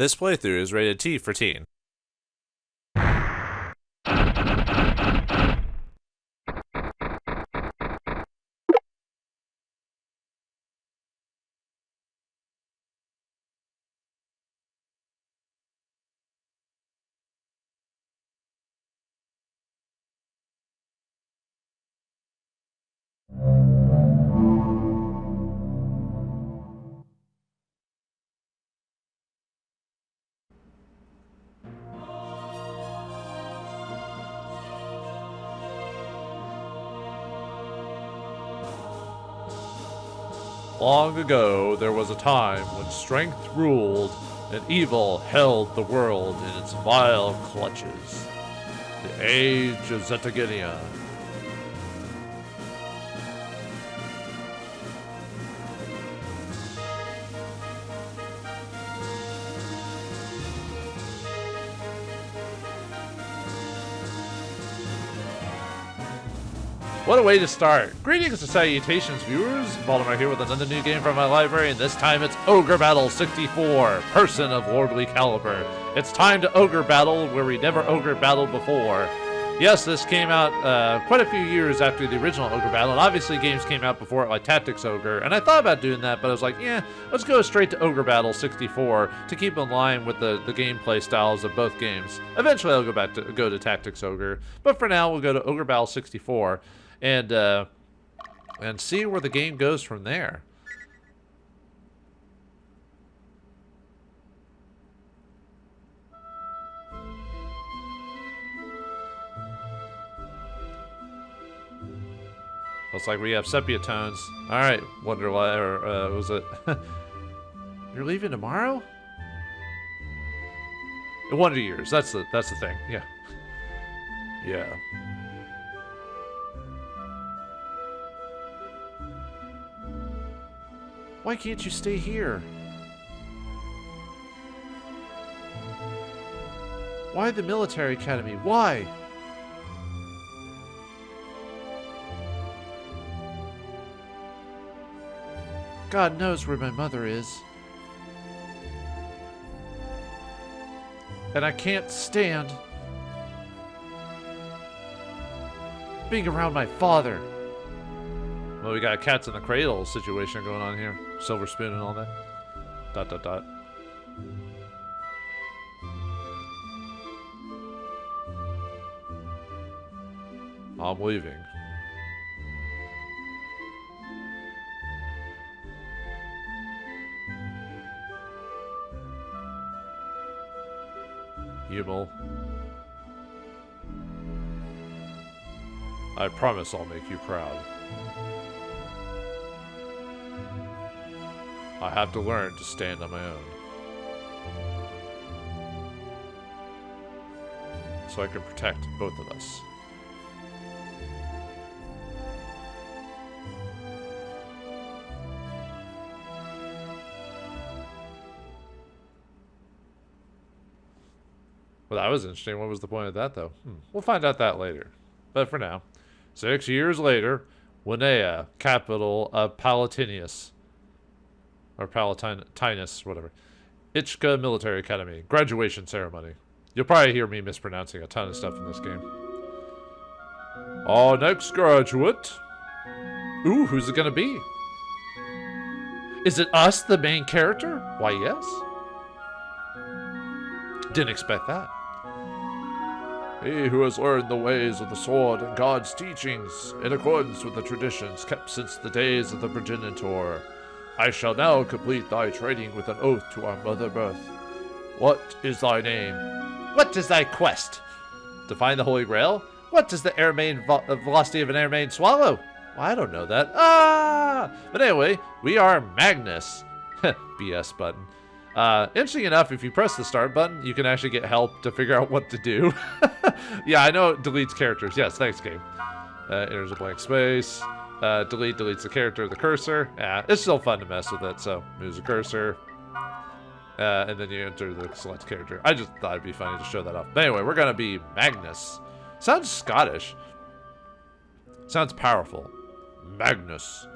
This playthrough is rated T for teen. Long ago, there was a time when strength ruled and evil held the world in its vile clutches. The Age of Zetagenia. What a way to start. Greetings and salutations, viewers. Vauldemare here with another new game from my library, and this time it's Ogre Battle 64, Person of Lordly Caliber. It's time to Ogre Battle where we never Ogre battled before. Yes, this came out quite a few years after the original Ogre Battle, and obviously games came out before it like Tactics Ogre, and I thought about doing that, but I was like, yeah, let's go straight to Ogre Battle 64 to keep in line with the gameplay styles of both games. Eventually I'll go to Tactics Ogre, but for now we'll go to Ogre Battle 64. And see where the game goes from there. Looks like we have sepia tones. All right, Wonderlight, or was it? You're leaving tomorrow? In Wonder Years. That's the thing. Yeah. Yeah. Why can't you stay here? Why the military academy? Why? God knows where my mother is. And I can't stand being around my father. Well, we got a cats in the cradle situation going on here. Silver spoon and all that. ... I'm leaving. Hummel. I promise I'll make you proud. I have to learn to stand on my own. So I can protect both of us. Well, that was interesting. What was the point of that, though? We'll find out that later. But for now, 6 years later, Winea, capital of Palatinius. Or Palatinus, whatever. Ichka Military Academy. Graduation ceremony. You'll probably hear me mispronouncing a ton of stuff in this game. Our next graduate. Ooh, who's it gonna be? Is it us, the main character? Why, yes. Didn't expect that. He who has learned the ways of the sword and God's teachings in accordance with the traditions kept since the days of the progenitor. I shall now complete thy training with an oath to our mother birth. What is thy name? What is thy quest? To find the Holy Grail? What is the velocity of an airmain swallow? Well, I don't know that. Ah! But anyway, we are Magnus. BS button. Interesting enough, if you press the start button, you can actually get help to figure out what to do. Yeah, I know it deletes characters. Yes, thanks, game. Enters a blank space. Delete deletes the character, the cursor. Yeah, it's still fun to mess with it, so moves the cursor. And then you enter the select character. I just thought it'd be funny to show that off. But anyway, we're gonna be Magnus. Sounds Scottish. Sounds powerful. Magnus.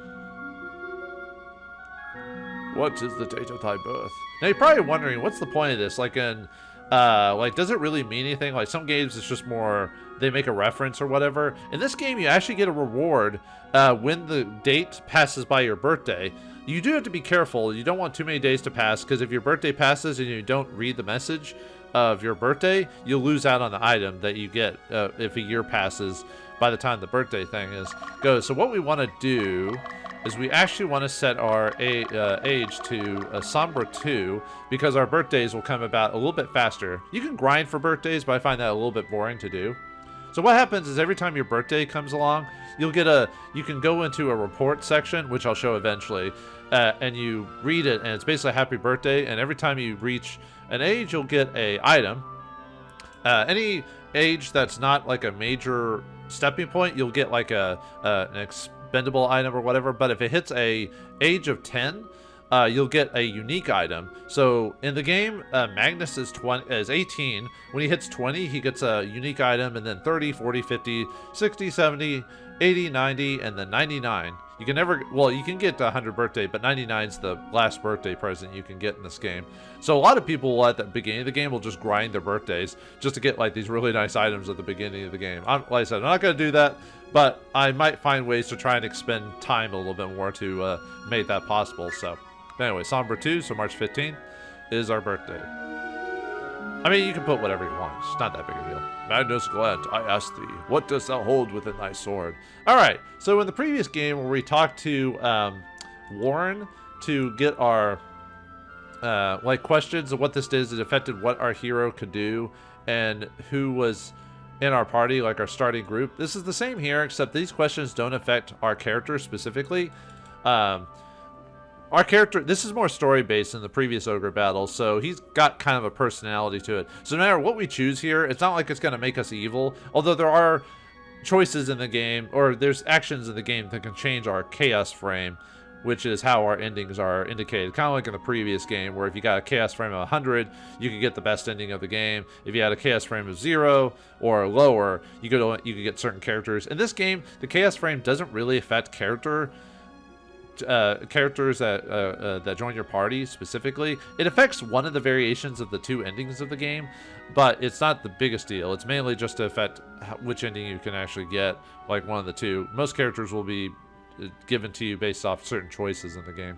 What is the date of thy birth? Now you're probably wondering, what's the point of this? Like does it really mean anything? Like some games it's just more, they make a reference or whatever. In this game, you actually get a reward when the date passes by your birthday. You do have to be careful. You don't want too many days to pass, because if your birthday passes and you don't read the message of your birthday, you'll lose out on the item that you get if a year passes by the time the birthday thing goes. So what we want to do is we actually want to set our age to Somber 2, because our birthdays will come about a little bit faster. You can grind for birthdays, but I find that a little bit boring to do. So what happens is every time your birthday comes along, you can go into a report section, which I'll show eventually, and you read it, and it's basically a happy birthday, and every time you reach an age, you'll get a item. Any age that's not like a major stepping point, you'll get like an expendable item or whatever, but if it hits a age of 10, you'll get a unique item. So in the game, Magnus is 18. When he hits 20, he gets a unique item, and then 30, 40, 50, 60, 70, 80, 90, and then 99. You can never, well, you can get 100 birthday, but 99 is the last birthday present you can get in this game. So a lot of people at the beginning of the game will just grind their birthdays just to get like these really nice items at the beginning of the game. Like I said, I'm not going to do that, but I might find ways to try and expend time a little bit more to make that possible. So anyway, Somber 2, so March 15th is our birthday. I mean, you can put whatever you want. It's not that big a deal. Magnus Gallent, I ask thee, what dost thou hold within thy sword? All right, so in the previous game where we talked to Warren to get our questions of what this is, it affected what our hero could do and who was in our party, like our starting group. This is the same here, except these questions don't affect our character specifically. Our character, this is more story-based than the previous Ogre Battle, so he's got kind of a personality to it. So no matter what we choose here, it's not like it's going to make us evil, although there are choices in the game, or there's actions in the game that can change our chaos frame, which is how our endings are indicated. Kind of like in the previous game, where if you got a chaos frame of 100, you could get the best ending of the game. If you had a chaos frame of 0 or lower, you could get certain characters. In this game, the chaos frame doesn't really affect characters that join your party specifically. It affects one of the variations of the two endings of the game, but it's not the biggest deal. It's mainly just to affect which ending you can actually get, like one of the two. Most characters will be given to you based off certain choices in the game.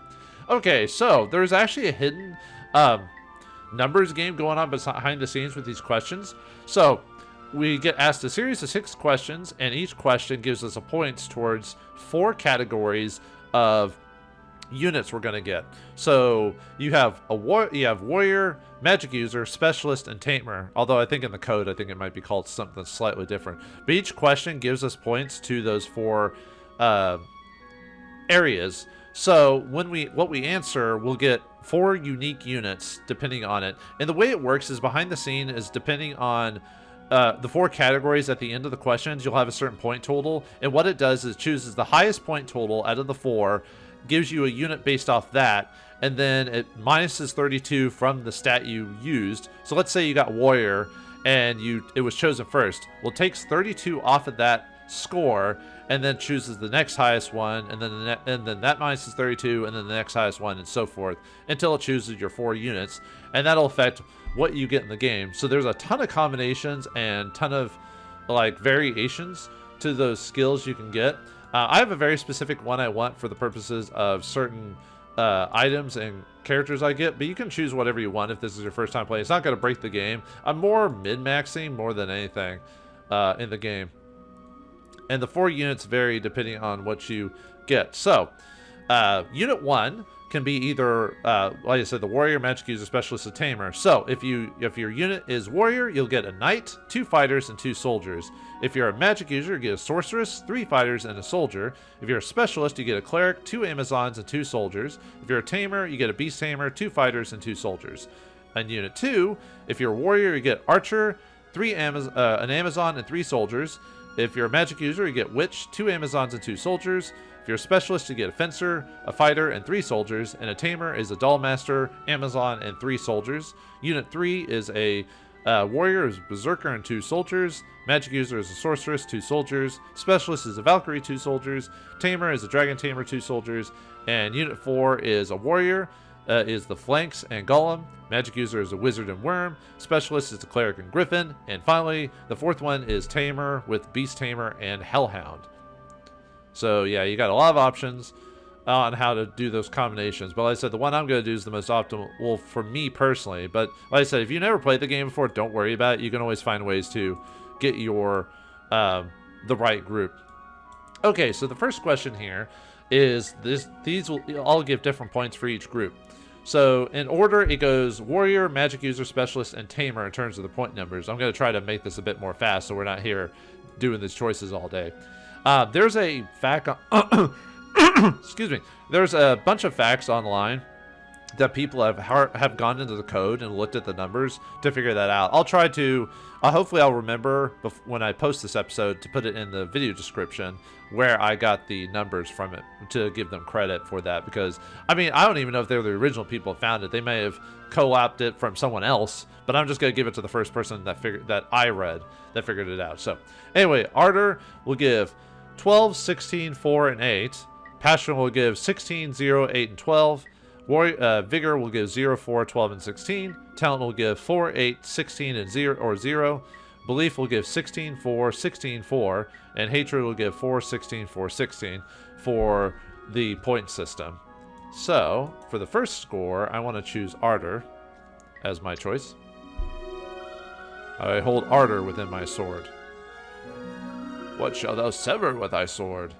Okay, so there's actually a hidden numbers game going on behind the scenes with these questions. So we get asked a series of 6 questions, and each question gives us a points towards 4 categories of units we're going to get. So you have warrior, magic user, specialist, and tamer. Although I think in the code, I think it might be called something slightly different. But each question gives us points to those 4 areas. So when what we answer, we'll get 4 unique units depending on it. And the way it works is behind the scene is depending on the 4 categories at the end of the questions, you'll have a certain point total, and what it does is chooses the highest point total out of the 4, gives you a unit based off that, and then it minuses 32 from the stat you used. So let's say you got warrior and it was chosen first. Well, it takes 32 off of that score and then chooses the next highest one, and then that minuses 32, and then the next highest one, and so forth, until it chooses your 4 units, and that'll affect what you get in the game. So there's a ton of combinations and ton of like variations to those skills you can get. I have a very specific one I want for the purposes of certain items and characters I get, but you can choose whatever you want if this is your first time playing. It's not going to break the game. I'm more min-maxing more than anything in the game. And the 4 units vary depending on what you get. So unit 1 can be either, like I said, the warrior, magic user, specialist, and tamer. So if your unit is warrior, you'll get a knight, 2 fighters, and 2 soldiers. If you're a magic user, you get a sorceress, 3 fighters, and a soldier. If you're a specialist, you get a cleric, 2 amazons, and 2 soldiers. If you're a tamer, you get a beast tamer, 2 fighters, and 2 soldiers. And unit 2, if you're a warrior, you get archer, an amazon, and 3 soldiers. If you're a magic user, you get witch, 2 amazons, and 2 soldiers. If you're a specialist, you get a fencer, a fighter, and 3 soldiers, and a tamer is a doll master, amazon, and 3 soldiers. Unit 3 is a warrior, is a berserker, and 2 soldiers. Magic user is a sorceress, 2 soldiers. Specialist is a valkyrie, 2 soldiers. Tamer is a dragon tamer, 2 soldiers. And unit 4 is a warrior, is the flanks and golem. Magic user is a wizard and worm. Specialist is the cleric and griffin. And finally, the fourth one is tamer with beast tamer and hellhound. So yeah, you got a lot of options on how to do those combinations. But like I said, the one I'm going to do is the most optimal for me personally. But like I said, if you never played the game before, don't worry about it. You can always find ways to get your the right group. Okay, so the first question here is these will all give different points for each group. So in order, it goes warrior, magic user, specialist, and tamer in terms of the point numbers. I'm going to try to make this a bit more fast so we're not here doing these choices all day. There's a fact excuse me. There's a bunch of facts online that people have gone into the code and looked at the numbers to figure that out. I'll try to hopefully I'll remember when I post this episode to put it in the video description where I got the numbers from it to give them credit for that, because I mean, I don't even know if they're the original people who found it. They may have co-opted it from someone else, but I'm just going to give it to the first person that I read that figured it out. So anyway, Ardor will give 12, 16, 4, and 8. Passion will give 16, 0, 8, and 12. Vigor will give 0, 4, 12, and 16. Talent will give 4, 8, 16, and 0. Belief will give 16, 4, 16, 4. And Hatred will give 4, 16, 4, 16 for the point system. So, for the first score, I want to choose Ardor as my choice. I hold Ardor within my sword. What shalt thou sever with thy sword?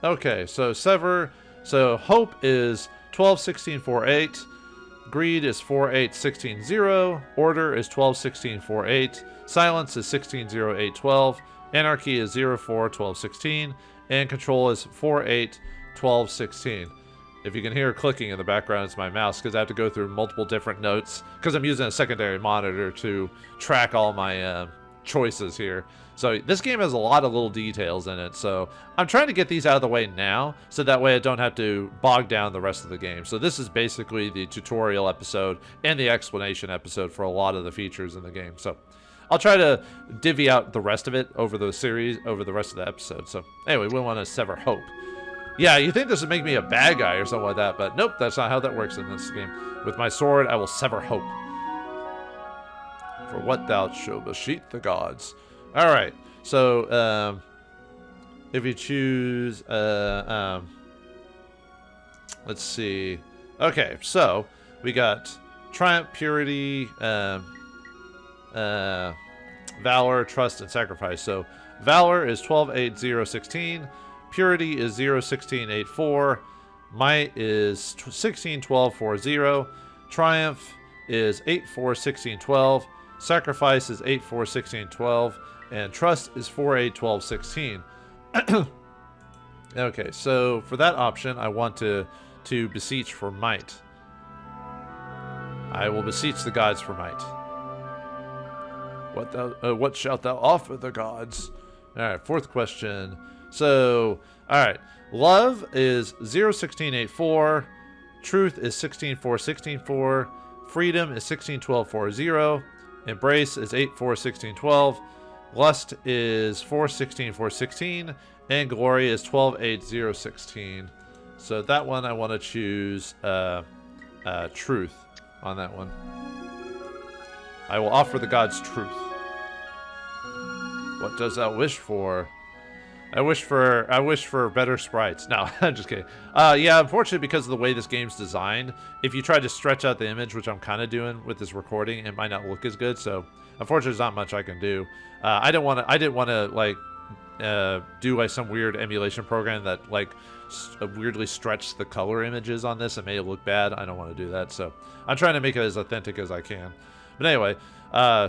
Okay, so sever. So Hope is 12, 16, 4, 8. Greed is 4, 8, 16, 0. Order is 12, 16, 4, 8. Silence is 16, 0, 8, 12. Anarchy is 0, 4, 12, 16. And Control is 4, 8, 12, 16. If you can hear clicking in the background, it's my mouse, because I have to go through multiple different notes, because I'm using a secondary monitor to track all my choices here. So this game has a lot of little details in it, so I'm trying to get these out of the way now, so that way I don't have to bog down the rest of the game. So this is basically the tutorial episode and the explanation episode for a lot of the features in the game. So I'll try to divvy out the rest of it over the series, over the rest of the episode. So anyway, we want to sever Hope. Yeah, you think this would make me a bad guy or something like that, but nope, that's not how that works in this game. With my sword, I will sever Hope. For what thou shalt besheath the gods. Alright, so, if you choose, let's see. Okay, so, we got Triumph, Purity, Valor, Trust, and Sacrifice. So, Valor is 12, 8, 0, 16. Purity is 0, 16, 8, 4. Might is 16, 12, 4, 0. Triumph is 8, 4, 16, 12. Sacrifice is 8, 4, 16, 12. And Trust is 4, 8, 12, 16. Okay, so for that option, I want to beseech for might. I will beseech the gods for might. What shalt thou offer the gods? Alright, fourth question. So, alright. Love is 0, 16, 8, 4. Truth is 16, 4, 16, 4. Freedom is 16, 12, 4, 0. Embrace is 8, 4, 16, 12. Lust is 4, 16, 4, 16. And Glory is 12, 8, 0, 16. So that one I want to choose Truth on that one. I will offer the gods truth. What does thou wish for? I wish for better sprites. No, I'm just kidding. Yeah, unfortunately, because of the way this game's designed, if you try to stretch out the image, which I'm kind of doing with this recording, it might not look as good. So, unfortunately, there's not much I can do. I didn't want to like do like some weird emulation program that like weirdly stretched the color images on this and made it look bad. I don't want to do that. So, I'm trying to make it as authentic as I can. But anyway,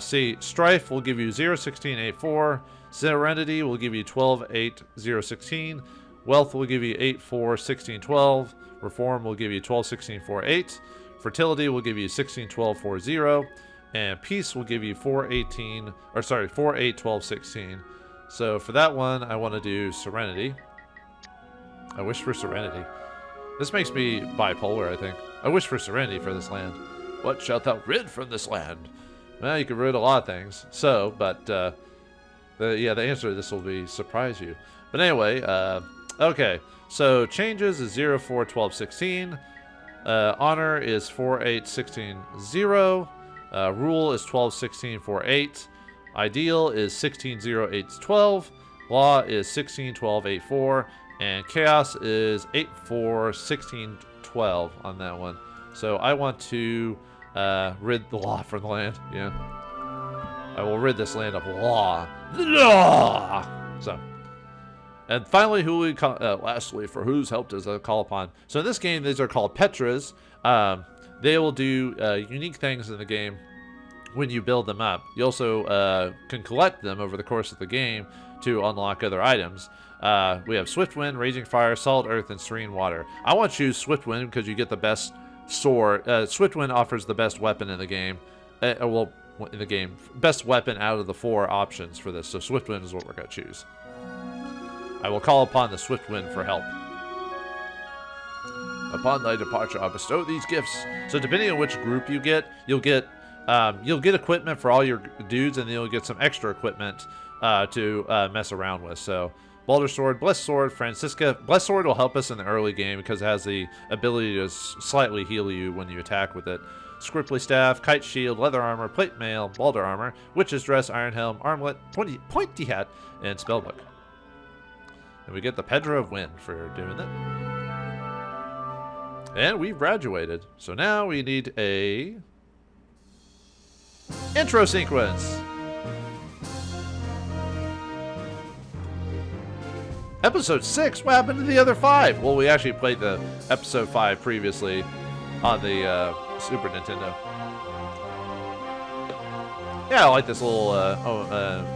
see, Strife will give you 0, 16, 8, 4. Serenity will give you 12, 8, 0, 16. Wealth will give you 8, 4, 16, 12. Reform will give you 12, 16, 4, 8. Fertility will give you 16, 12, 4, 0. And Peace will give you 4, 8, 12, 16. So for that one, I want to do Serenity. I wish for Serenity. This makes me bipolar, I think. I wish for Serenity for this land. What shalt thou rid from this land? Well, you can rid a lot of things. So, but, the answer to this will be surprise you. But anyway, okay. So, changes is 0, 4, 12, 16. Honor is 48160. Rule is 121648. Ideal is 160812. Law is 161284. And Chaos is 841612 on that one. So I want to rid the law from the land. Yeah. I will rid this land of law. Law! So. And finally, who we call, lastly, for whose help does I call upon? So in this game, these are called Petras. They will do unique things in the game when you build them up. You also can collect them over the course of the game to unlock other items. We have Swift Wind, Raging Fire, Solid Earth, and Serene Water. I want to choose Swift Wind because you get the best sword. Swift Wind offers the best weapon in the game. Best weapon out of the 4 options for this. So Swift Wind is what we're going to choose. I will call upon the Swift Wind for help. Upon thy departure, I'll bestow these gifts. So depending on which group you get, you'll get equipment for all your dudes, and then you'll get some extra equipment to mess around with. So Boulder Sword, Blessed Sword, Francisca. Blessed Sword will help us in the early game because it has the ability to slightly heal you when you attack with it. Scriptly Staff, Kite Shield, Leather Armor, Plate Mail, Balder Armor, Witch's Dress, Iron Helm, Armlet, Pointy Hat, and Spellbook. And we get the Pedro of Wind for doing it. And we've graduated. So now we need a intro sequence. Episode 6? What happened to the other 5? Well, we actually played the episode 5 previously on the Super Nintendo. Yeah, I like this little,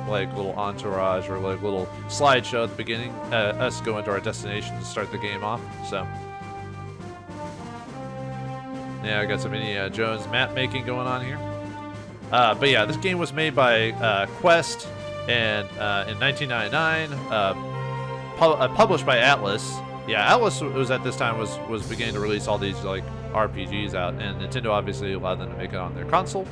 little entourage or like little slideshow at the beginning. Us going to our destination to start the game off. So, yeah, I got some Indiana Jones map making going on here. But yeah, this game was made by Quest, and in 1999, published by Atlus. Yeah, Atlus was at this time was beginning to release all these like RPGs out, and Nintendo obviously allowed them to make it on their console.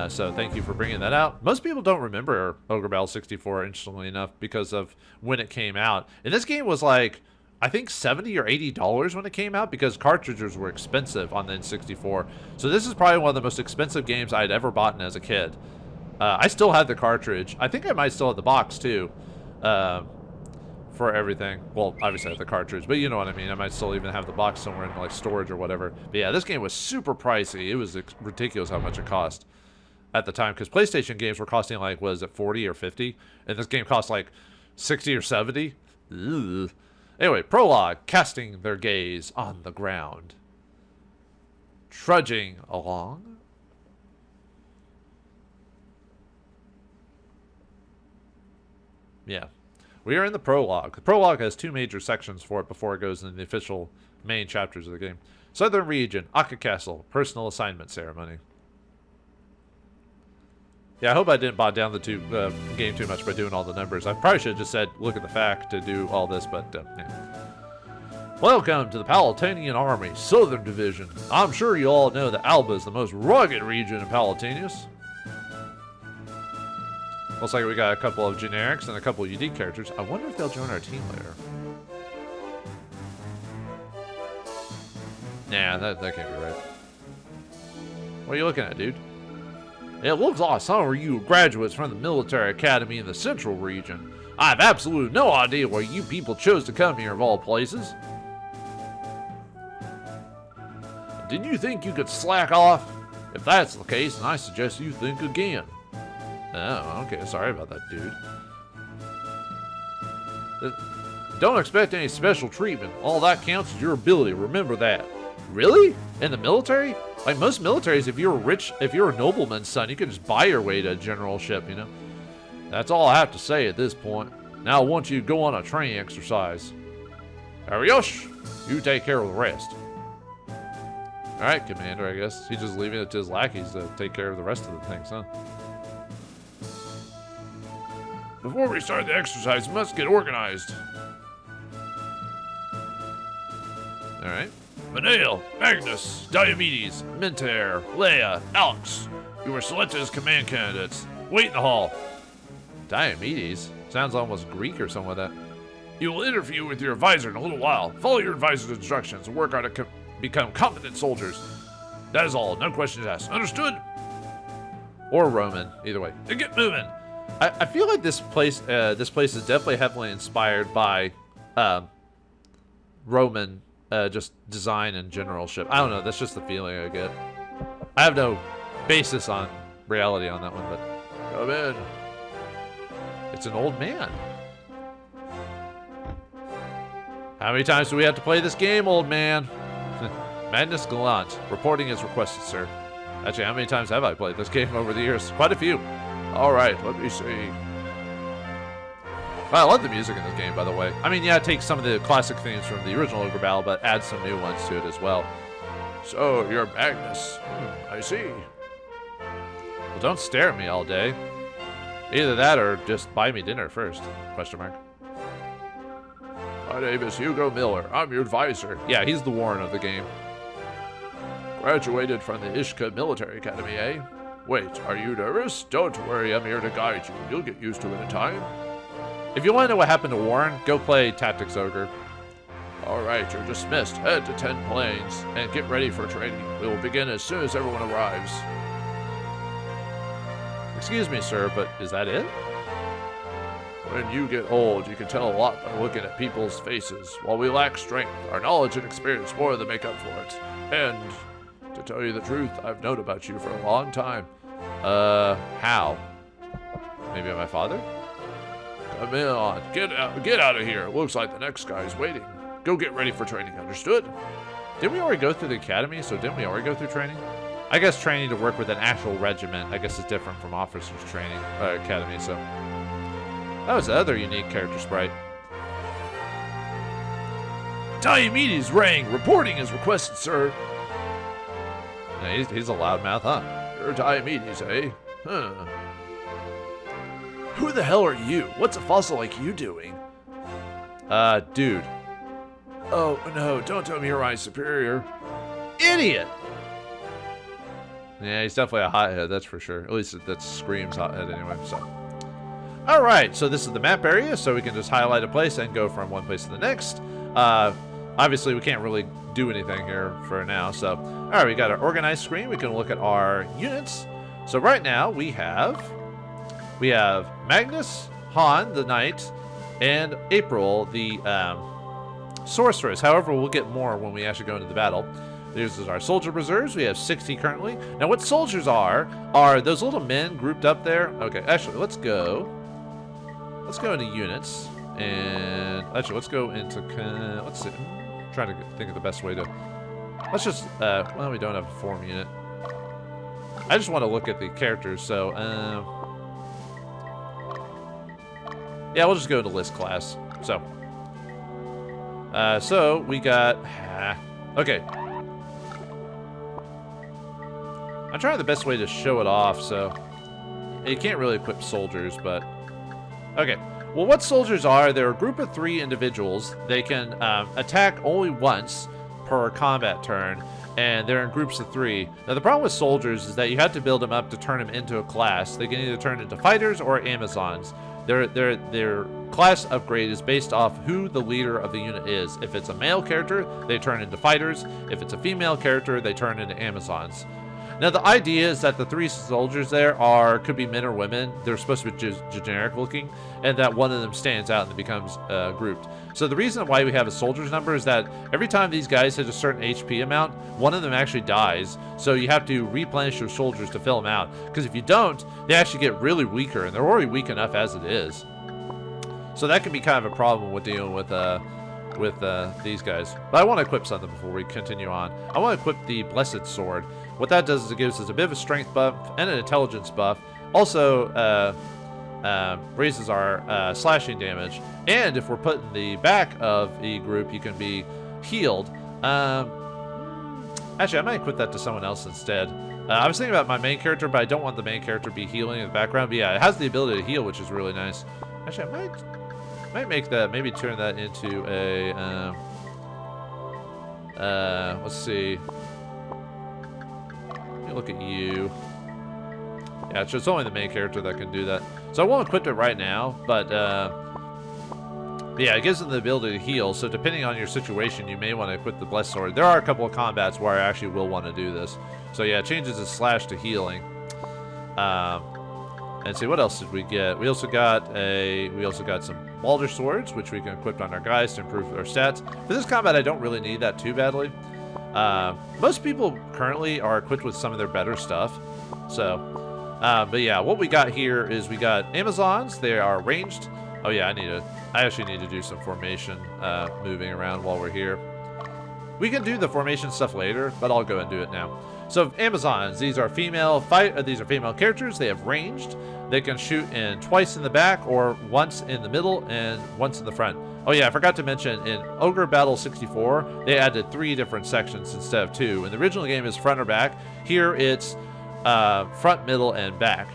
So thank you for bringing that out. Most people don't remember Ogre Battle 64, interestingly enough, because of when it came out. And this game was like, I think $70 or $80 when it came out because cartridges were expensive on the N64. So this is probably one of the most expensive games I'd ever bought as a kid. I still have the cartridge. I think I might still have the box too, for everything. Well, obviously I have the cartridge, but you know what I mean. I might still even have the box somewhere in like storage or whatever. But yeah, this game was super pricey. It was ridiculous how much it cost at the time, because PlayStation games were costing like, what is it, 40 or 50? And this game cost like 60 or 70? Ugh. Anyway, prologue, casting their gaze on the ground. Trudging along. Yeah. We are in the prologue. The prologue has 2 major sections for it before it goes into the official main chapters of the game. Southern Region, Akka Castle, Personal Assignment Ceremony. Yeah, I hope I didn't bog down the game too much by doing all the numbers. I probably should have just said, look at the fact to do all this, but yeah. Welcome to the Palatinian Army, Southern Division. I'm sure you all know that Alba is the most rugged region in Palatinus. Looks like we got a couple of generics and a couple of unique characters. I wonder if they'll join our team later. Nah, that can't be right. What are you looking at, dude? It looks like some of you graduates from the military academy in the central region. I have absolutely no idea why you people chose to come here of all places. Did you think you could slack off? If that's the case, then I suggest you think again. Oh, okay, sorry about that, dude. Don't expect any special treatment. All that counts is your ability, remember that. Really? In the military? Like most militaries, if you're rich, if you're a nobleman's son, you can just buy your way to a generalship, you know? That's all I have to say at this point. Now I want you to go on a training exercise. Ariosh, you take care of the rest. Alright, Commander, I guess. He's just leaving it to his lackeys to take care of the rest of the things, huh? Before we start the exercise, we must get organized. Alright. Manale, Magnus, Diomedes, Minter, Leia, Alex. You were selected as command candidates. Wait in the hall. Diomedes? Sounds almost Greek or something like that. You will interview with your advisor in a little while. Follow your advisor's instructions and work on become competent soldiers. That is all. No questions asked. Understood? Or Roman, either way. And get moving. I feel like this place is definitely heavily inspired by Roman just design and generalship. I don't know. That's just the feeling I get. I have no basis on reality on that one, but come in. It's an old man. How many times do we have to play this game, old man? Magnus Gallent, reporting as requested, sir. Actually, how many times have I played this game over the years? Quite a few. All right, let me see. Well, I love the music in this game, by the way. I mean, yeah, it takes some of the classic themes from the original Ogre Battle, but adds some new ones to it as well. So, you're Magnus. I see. Well, don't stare at me all day. Either that or just buy me dinner first. Question mark. My name is Hugo Miller. I'm your advisor. Yeah, he's the Warren of the game. Graduated from the Ishka Military Academy, eh? Wait, are you nervous? Don't worry, I'm here to guide you. You'll get used to it in time. If you want to know what happened to Warren, go play Tactics Ogre. Alright, you're dismissed. Head to 10 planes and get ready for training. We will begin as soon as everyone arrives. Excuse me, sir, but is that it? When you get old, you can tell a lot by looking at people's faces. While we lack strength, our knowledge and experience more than make up for it. And, to tell you the truth, I've known about you for a long time. How? Maybe my father? Come on, get out of here. It looks like the next guy's waiting. Go get ready for training, understood? Didn't we already go through the academy? So didn't we already go through training? I guess training to work with an actual regiment, I guess, is different from officers' training, academy, so. That was the other unique character sprite. Diomedes rang. Reporting is requested, sir. Yeah, he's a loudmouth, huh? You're Diomedes, eh? Huh. Who the hell are you? What's a fossil like you doing? Dude. Oh, no, don't tell me you're my superior. Idiot! Yeah, he's definitely a hothead, that's for sure. At least that screams hothead anyway, so. Alright, so this is the map area, so we can just highlight a place and go from one place to the next. Obviously, we can't really do anything here for now, so. Alright, we got our organized screen. We can look at our units. So right now, we have Magnus, Han, the knight, and April, the sorceress. However, we'll get more when we actually go into the battle. This is our soldier reserves. We have 60 currently. Now, what soldiers are those little men grouped up there. Okay, actually, let's go into units. And actually, let's go into, let's see. I'm trying to think of the best way to, let's just, well, we don't have a form unit. I just want to look at the characters, so, yeah, we'll just go to list class. So, so we got, okay. I'm trying the best way to show it off, so you can't really equip soldiers, but okay. Well, what soldiers are, they're a group of 3 individuals. They can attack only once per combat turn, and they're in groups of 3. Now, the problem with soldiers is that you have to build them up to turn them into a class. They can either turn into fighters or Amazons. Their class upgrade is based off who the leader of the unit is. If it's a male character, they turn into fighters. If it's a female character, they turn into Amazons. Now, the idea is that the 3 soldiers there could be men or women. They're supposed to be generic looking, and that one of them stands out and becomes grouped. So the reason why we have a soldier's number is that every time these guys hit a certain HP amount, one of them actually dies. So you have to replenish your soldiers to fill them out. Because if you don't, they actually get really weaker, and they're already weak enough as it is. So that can be kind of a problem with dealing with these guys. But I want to equip something before we continue on. I want to equip the Blessed Sword. What that does is it gives us a bit of a strength buff and an intelligence buff. Also raises our slashing damage. And if we're put in the back of the group, you can be healed. Actually, I might equip that to someone else instead. I was thinking about my main character, but I don't want the main character to be healing in the background. But yeah, it has the ability to heal, which is really nice. Actually, I might make that, maybe turn that into a, let's see. Let me look at you. Yeah, it's only the main character that can do that. So I won't equip it right now, but, But yeah, it gives them the ability to heal, so depending on your situation, you may want to equip the Blessed Sword. There are a couple of combats where I actually will want to do this. So yeah, it changes the slash to healing. And see, what else did we get? We also got some Balder Swords, which we can equip on our guys to improve our stats. For this combat, I don't really need that too badly. Most people currently are equipped with some of their better stuff. So, but yeah, what we got here is we got Amazons. They are ranged. Oh yeah, I actually need to do some formation moving around while we're here. We can do the formation stuff later, but I'll go and do it now. So Amazons, these are female characters. They have ranged. They can shoot in twice in the back, or once in the middle and once in the front. Oh yeah, I forgot to mention, in Ogre Battle 64, they added 3 different sections instead of 2. In the original game, it's front or back. Here it's front, middle, and back.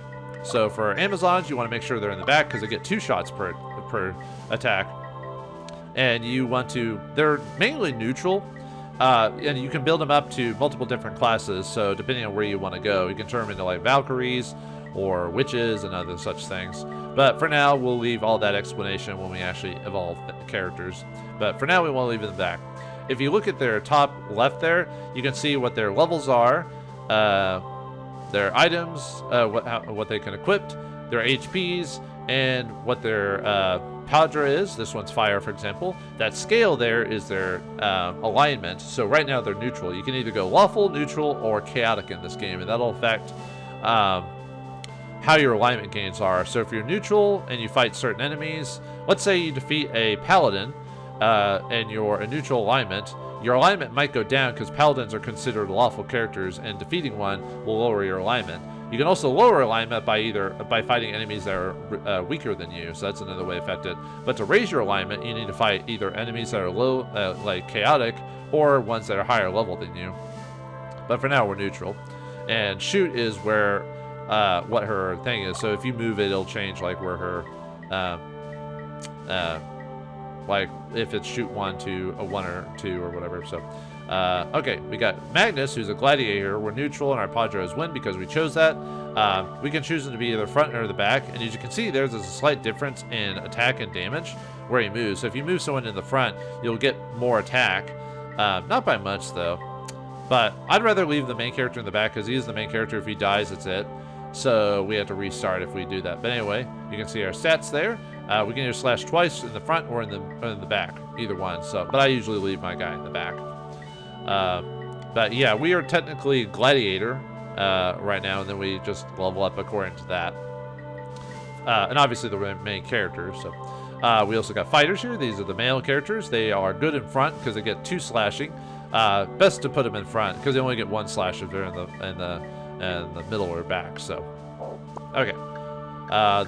So for Amazons, you want to make sure they're in the back because they get 2 shots per attack. And they're mainly neutral. And you can build them up to multiple different classes, so depending on where you want to go, you can turn them into like Valkyries or witches and other such things. But for now, we'll leave all that explanation when we actually evolve the characters. But for now, we want to leave them back. If you look at their top left there, you can see what their levels are, their items, what they can equip, their HPs, and what their Padra is. This one's fire, for example. That scale there is their alignment. So right now they're neutral. You can either go lawful, neutral, or chaotic in this game, and that'll affect how your alignment gains are. So if you're neutral and you fight certain enemies, let's say you defeat a paladin and you're a neutral alignment, your alignment might go down because paladins are considered lawful characters, and defeating one will lower your alignment. You can also lower alignment by fighting enemies that are weaker than you, so that's another way to affect it. But to raise your alignment, you need to fight either enemies that are low, like chaotic, or ones that are higher level than you. But for now, we're neutral. And shoot is where what her thing is. So if you move it, it'll change like where her like if it's shoot 1 to a 1 or 2 or whatever. So okay, we got Magnus, who's a gladiator. We're neutral, and our Padra is win because we chose that. We can choose him to be either front or the back, and as you can see, there's a slight difference in attack and damage where he moves. So if you move someone in the front, you'll get more attack. Not by much though, but I'd rather leave the main character in the back because he is the main character. If he dies, that's it. So we have to restart if we do that. But anyway, you can see our stats there. We can either slash twice in the front or in the back, either one. So, but I usually leave my guy in the back. But yeah, we are technically gladiator right now, and then we just level up according to that. And obviously the main characters. So we also got fighters here. These are the male characters. They are good in front because they get 2 slashing. Best to put them in front because they only get 1 slash if they're in the middle or back. So okay.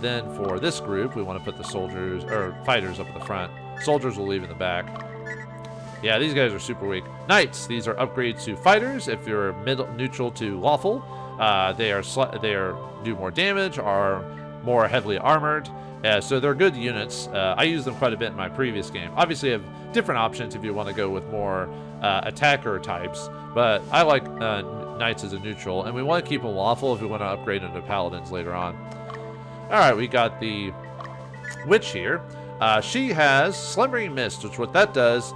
Then for this group, we want to put the soldiers or fighters up at the front. Soldiers will leave in the back. Yeah, these guys are super weak. Knights, these are upgrades to fighters. If you're neutral to lawful, they do more damage, are more heavily armored. So they're good units. I used them quite a bit in my previous game. Obviously, you have different options if you want to go with more attacker types, but I like knights as a neutral, and we want to keep them lawful if we want to upgrade into paladins later on. All right, we got the witch here. She has Slumbering Mist, which what that does,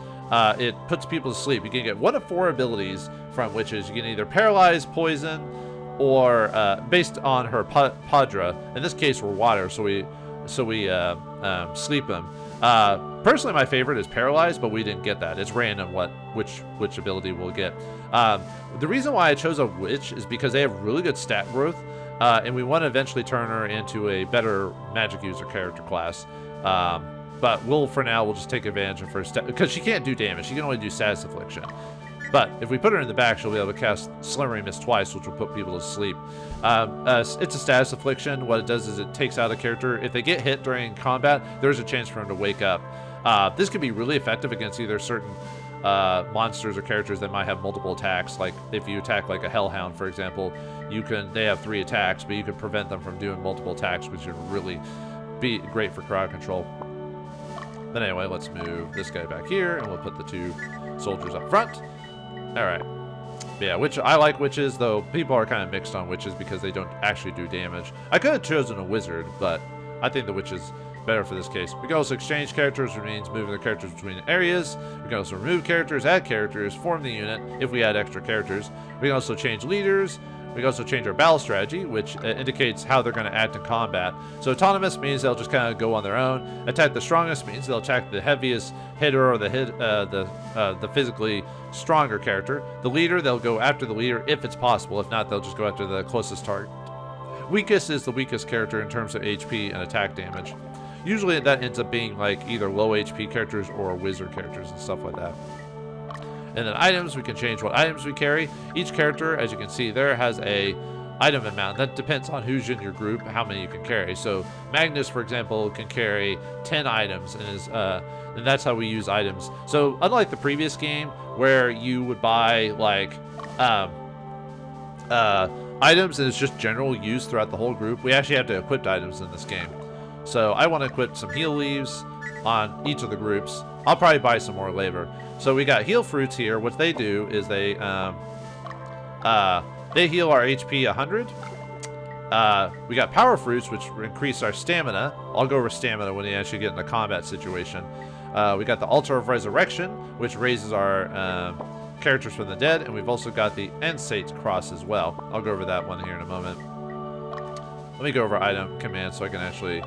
it puts people to sleep. You can get 1 of 4 abilities from witches. You can either paralyze, poison, or based on her Padra. In this case, we're water, so we sleep them. Personally, my favorite is paralyzed, but we didn't get that. It's random which ability we'll get. The reason why I chose a witch is because they have really good stat growth. And we want to eventually turn her into a better magic user character class. But for now, we'll just take advantage of her stat, because she can't do damage. She can only do status affliction. But if we put her in the back, she'll be able to cast Slumbering Mist twice, which will put people to sleep. It's a status affliction. What it does is it takes out a character. If they get hit during combat, there's a chance for them to wake up. This could be really effective against either certain monsters or characters that might have multiple attacks. Like if you attack like a Hellhound, for example, they have 3 attacks, but you can prevent them from doing multiple attacks, which would really be great for crowd control. But anyway, let's move this guy back here, and we'll put the 2 soldiers up front. All right. Yeah, I like witches, though people are kind of mixed on witches because they don't actually do damage. I could have chosen a wizard, but I think the witches better for this case. We can also exchange characters, which means moving the characters between areas. We can also remove characters, add characters, form the unit if we add extra characters. We can also change leaders. We can also change our battle strategy, which indicates how they're going to act in combat. So autonomous means they'll just kind of go on their own. Attack the strongest means they'll attack the heaviest hitter or the physically stronger character. The leader, they'll go after the leader if it's possible. If not, they'll just go after the closest target. Weakest is the weakest character in terms of HP and attack damage. Usually that ends up being like either low HP characters or wizard characters and stuff like that. And then items, we can change what items we carry. Each character, as you can see there, has a item amount. That depends on who's in your group, how many you can carry. So Magnus, for example, can carry 10 items, and that's how we use items. So unlike the previous game, where you would buy like items and it's just general use throughout the whole group, we actually have to equip items in this game. So I want to equip some heal leaves on each of the groups. I'll probably buy some more later. So we got heal fruits here. What they do is they heal our HP 100. We got power fruits, which increase our stamina. I'll go over stamina when we actually get in a combat situation. We got the altar of resurrection, which raises our characters from the dead, and we've also got the Ensate cross as well. I'll go over that one here in a moment. Let me go over item command so I can actually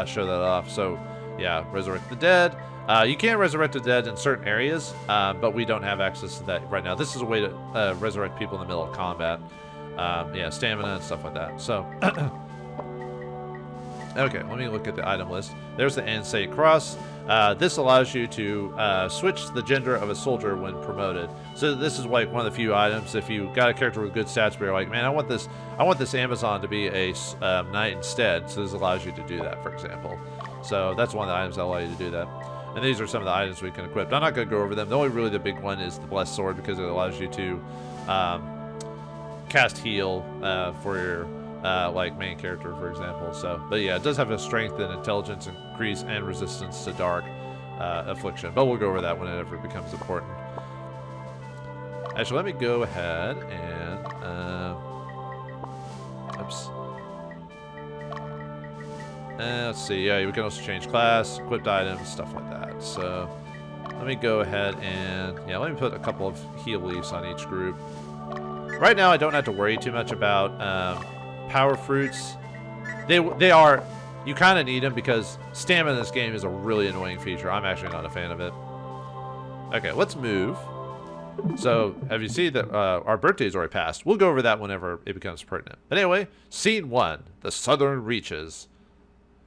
show that off. So yeah, resurrect the dead. You can resurrect the dead in certain areas, but we don't have access to that right now. This is a way to resurrect people in the middle of combat. Yeah, stamina and stuff like that. So, okay, let me look at the item list. There's the Ensate cross. This allows you to switch the gender of a soldier when promoted. So this is like one of the few items. If you got a character with good stats, but you're like, man, I want this Amazon to be a knight instead. So this allows you to do that, for example. So that's one of the items that allow you to do that. And these are some of the items we can equip. I'm not going to go over them. The only really the big one is the Blessed Sword, because it allows you to cast heal for your like main character, for example. So, but yeah, it does have a strength and intelligence increase and resistance to dark affliction. But we'll go over that whenever it becomes important. Actually, let me go ahead and oops. Let's see. Yeah, we can also change class, equipped items, stuff like that. So let me go ahead and yeah, let me put a couple of heal leaves on each group. Right now, I don't have to worry too much about power fruits. They are, you kind of need them because stamina in this game is a really annoying feature. I'm actually not a fan of it. Okay, let's move. So, have you seen that our birthday's already passed? We'll go over that whenever it becomes pertinent. But anyway, scene 1, the Southern Reaches.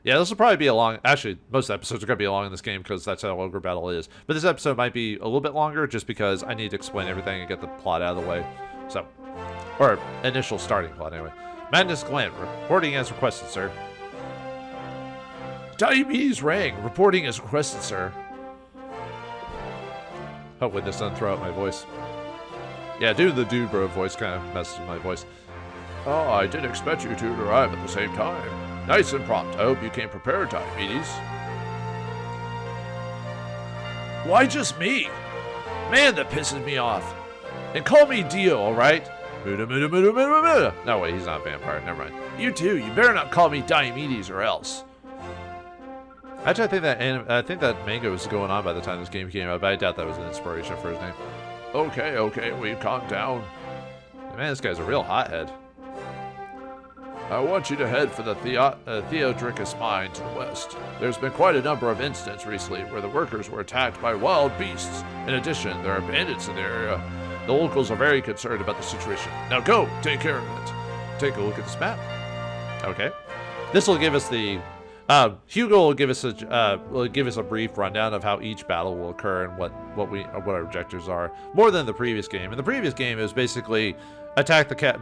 Yeah, this will probably be a long... Actually, most episodes are going to be long in this game because that's how Ogre Battle is. But this episode might be a little bit longer just because I need to explain everything and get the plot out of the way. So, or initial starting plot anyway. Magnus Gallent, reporting as requested, sir. Diabetes rang, reporting as requested, sir. Hopefully this doesn't throw out my voice. Yeah, the dude bro voice kind of messes with my voice. Oh, I didn't expect you to arrive at the same time. Nice and prompt. I hope you came prepared, Diabetes. Why just me? Man, that pisses me off. And call me Dio, alright? No, wait, he's not a vampire. Never mind. You too. You better not call me Diomedes or else. Actually, I think that manga was going on by the time this game came out, but I doubt that was an inspiration for his name. Okay, we've calmed down. Man, this guy's a real hothead. I want you to head for the Theodricus mine to the west. There's been quite a number of incidents recently where the workers were attacked by wild beasts. In addition, there are bandits in the area. The locals are very concerned about the situation. Now go, take care of it. Take a look at this map. Okay. This will give us the... Hugo will give us a brief rundown of how each battle will occur and what our objectives are. More than the previous game. In the previous game, it was basically attack the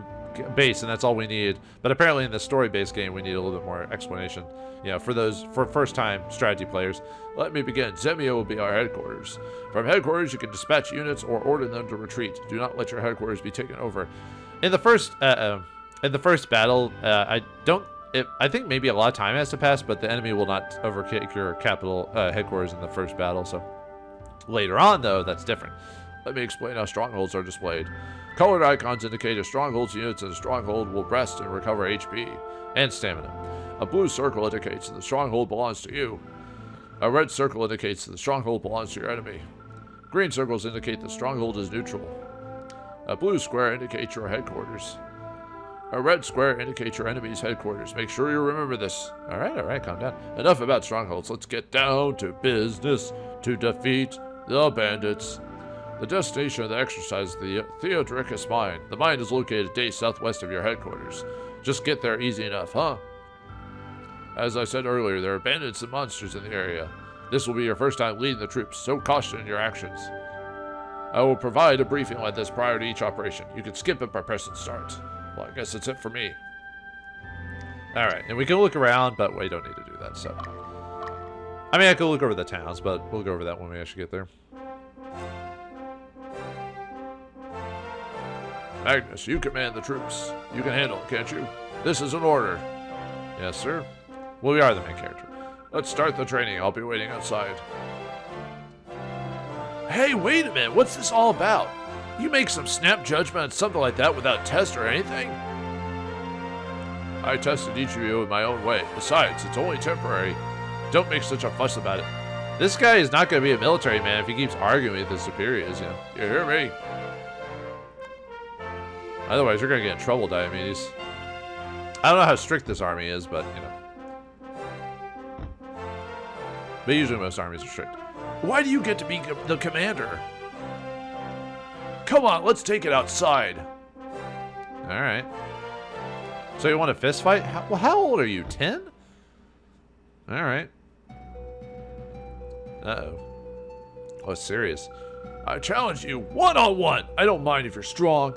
base, and that's all we needed. But apparently in the story-based game, we need a little bit more explanation. You know, for first-time strategy players. Let me begin. Zemia will be our headquarters. From headquarters, you can dispatch units or order them to retreat. Do not let your headquarters be taken over. In the first battle, I think maybe a lot of time has to pass, but the enemy will not overtake your capital headquarters in the first battle. So later on, though, that's different. Let me explain how strongholds are displayed. Colored icons indicate a stronghold's units, and a stronghold will rest and recover HP and stamina. A blue circle indicates that the stronghold belongs to you. A red circle indicates that the stronghold belongs to your enemy. Green circles indicate the stronghold is neutral. A blue square indicates your headquarters. A red square indicates your enemy's headquarters. Make sure you remember this. Alright, calm down. Enough about strongholds. Let's get down to business to defeat the bandits. The destination of the exercise is the Theodoricus Mine. The mine is located a day southwest of your headquarters. Just get there easy enough, huh? As I said earlier, there are bandits and monsters in the area. This will be your first time leading the troops, so caution in your actions. I will provide a briefing like this prior to each operation. You can skip it by pressing start. Well, I guess that's it for me. Alright, and we can look around, but we don't need to do that, so. I mean, I could look over the towns, but we'll go over that when we actually get there. Magnus, you command the troops. You can handle it, can't you? This is an order. Yes, sir. Well, we are the main character. Let's start the training. I'll be waiting outside. Hey, wait a minute. What's this all about? You make some snap judgment on something like that without test or anything? I tested each of you in my own way. Besides, it's only temporary. Don't make such a fuss about it. This guy is not going to be a military man if he keeps arguing with his superiors, you know. You hear me? Otherwise, you're going to get in trouble, Diomedes. I don't know how strict this army is, but, you know. But usually most armies are strict. Why do you get to be the commander? Come on, let's take it outside. Alright. So you want a fist fight? How old are you? 10? Alright. Uh-oh. Oh, it's serious. I challenge you one-on-one. I don't mind if you're strong,